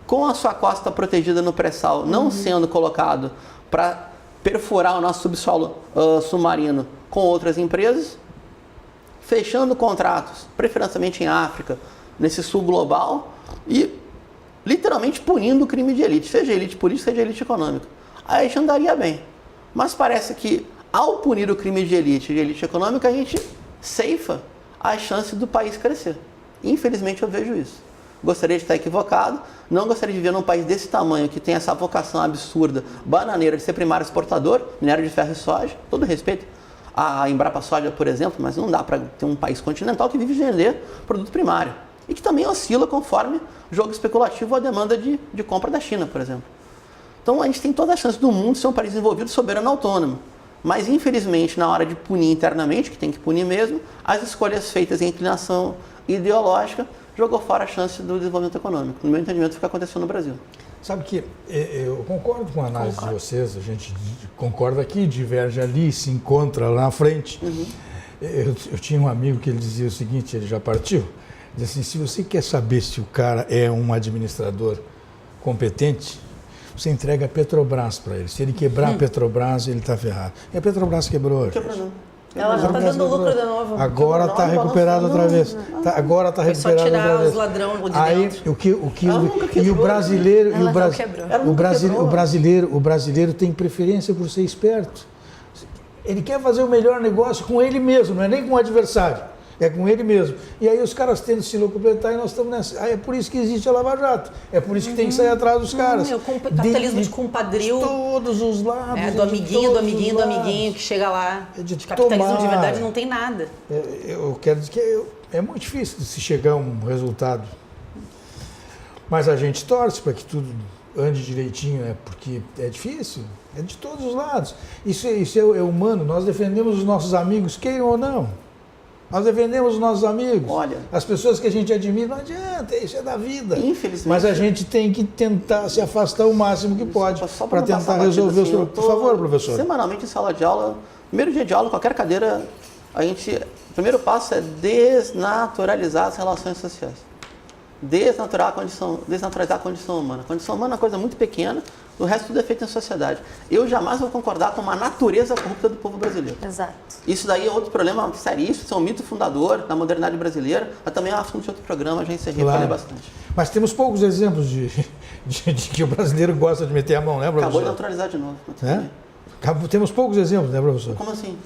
com a sua costa protegida no pré-sal, não sendo colocado para perfurar o nosso subsolo submarino com outras empresas, fechando contratos, preferencialmente em África, nesse sul global, e literalmente punindo o crime de elite, seja elite política, seja elite econômica. Aí a gente andaria bem. Mas parece que, ao punir o crime de elite econômica, a gente ceifa a chance do país crescer. Infelizmente eu vejo isso. Gostaria de estar equivocado, não gostaria de viver num país desse tamanho, que tem essa vocação absurda, bananeira, de ser primário exportador, minério de ferro e soja, todo respeito a Embrapa Soja, por exemplo, mas não dá para ter um país continental que vive de vender produto primário. E que também oscila conforme jogo especulativo ou a demanda de compra da China, por exemplo. Então a gente tem toda a chance do mundo de ser um país desenvolvido, soberano, autônomo. Mas infelizmente, na hora de punir internamente, que tem que punir mesmo, as escolhas feitas em inclinação ideológica jogou fora a chance do desenvolvimento econômico. No meu entendimento, foi o que aconteceu no Brasil. Sabe que eu concordo com a análise de vocês, a gente concorda aqui, diverge ali, se encontra lá na frente. Eu tinha um amigo que ele dizia o seguinte, ele já partiu, dizia assim, se você quer saber se o cara é um administrador competente, você entrega a Petrobras para ele. Se ele quebrar a Petrobras, ele está ferrado. E a Petrobras quebrou hoje. Ela já está dando lucro de novo. Agora está recuperado outra vez. Agora está recuperado outra vez. Só tirar os ladrões de dentro. E o brasileiro tem preferência por ser esperto. Ele quer fazer o melhor negócio com ele mesmo, não é nem com o adversário. É com ele mesmo. E aí os caras tentam se locupletar e nós estamos nessa. É por isso que existe a Lava Jato. É por isso que tem que sair atrás dos caras. O capitalismo de compadrio. De todos os lados. Do amiguinho que chega lá. De capitalismo de verdade não tem nada. Eu quero dizer que é muito difícil de se chegar a um resultado. Mas a gente torce para que tudo ande direitinho, né? Porque é difícil. É de todos os lados. Isso é humano. Nós defendemos os nossos amigos, queiram ou não. Nós defendemos os nossos amigos, as pessoas que a gente admira, não adianta, isso é da vida. Infelizmente. Mas a gente tem que tentar se afastar o máximo que pode para tentar resolver os problemas. Por favor, professor. Semanalmente em sala de aula, primeiro dia de aula, qualquer cadeira, o primeiro passo é desnaturalizar as relações sociais. Desnaturalizar a condição humana. A condição humana é uma coisa muito pequena, o resto tudo é feito na sociedade. Eu jamais vou concordar com uma natureza corrupta do povo brasileiro. Exato. Isso daí é outro problema seríssimo, isso é um mito fundador da modernidade brasileira, mas também é um assunto de outro programa, já encerrei, falei bastante. Mas temos poucos exemplos de que o brasileiro gosta de meter a mão, né, professor? Acabou de naturalizar de novo. Temos poucos exemplos, né, professor? Como assim?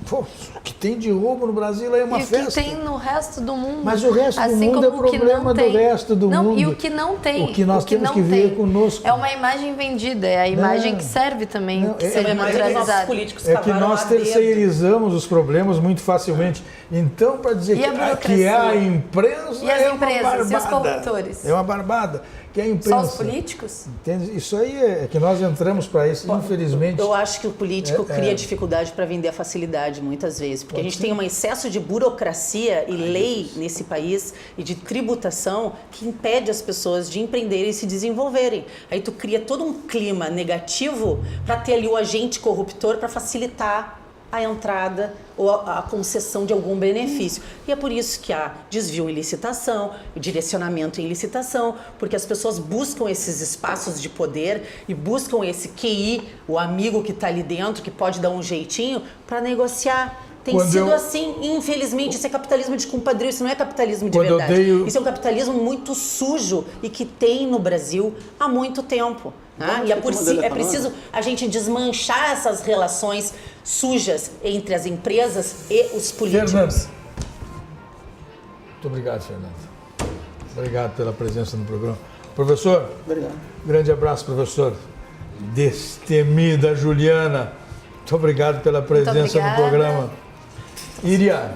Pô, o que tem de roubo no Brasil é uma festa. E o que tem no resto do mundo. Mas o resto do mundo é problema do resto do mundo. E o que não tem. O que nós temos que ver conosco. É uma imagem vendida, é a imagem que serve também que seja naturalizada. É que nós terceirizamos os problemas muito facilmente. Então, para dizer que é a imprensa, e as empresas, e os corruptores? É uma barbada. Que é a imprensa. Só os políticos? Entende? Isso aí é que nós entramos para isso, infelizmente. Eu acho que o político cria dificuldade para vender a facilidade, muitas vezes. Porque a gente tem um excesso de burocracia e lei nesse país e de tributação que impede as pessoas de empreenderem e se desenvolverem. Aí tu cria todo um clima negativo para ter ali o agente corruptor para facilitar a entrada ou a concessão de algum benefício. E é por isso que há desvio em licitação, direcionamento em licitação, porque as pessoas buscam esses espaços de poder e buscam esse QI, o amigo que está ali dentro, que pode dar um jeitinho, para negociar. Tem sido assim, infelizmente. Isso é capitalismo de compadrio, isso não é capitalismo de verdade. Isso é um capitalismo muito sujo e que tem no Brasil há muito tempo. Né? E é preciso a gente desmanchar essas relações sujas entre as empresas e os políticos. Fernando. Muito obrigado, Fernando. Obrigado pela presença no programa. Professor, Obrigado. Grande abraço, professor. Destemida Juliana, muito obrigado pela presença no programa. Iria,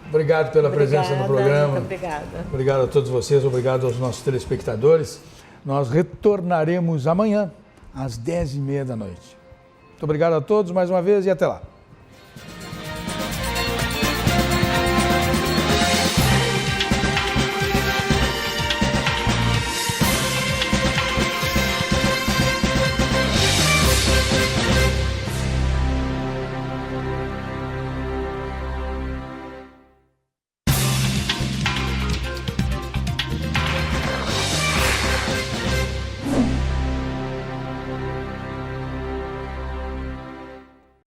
obrigado pela presença no programa. Muito obrigada. Obrigado a todos vocês, obrigado aos nossos telespectadores. Nós retornaremos amanhã, às 10h30 da noite. Muito obrigado a todos mais uma vez e até lá.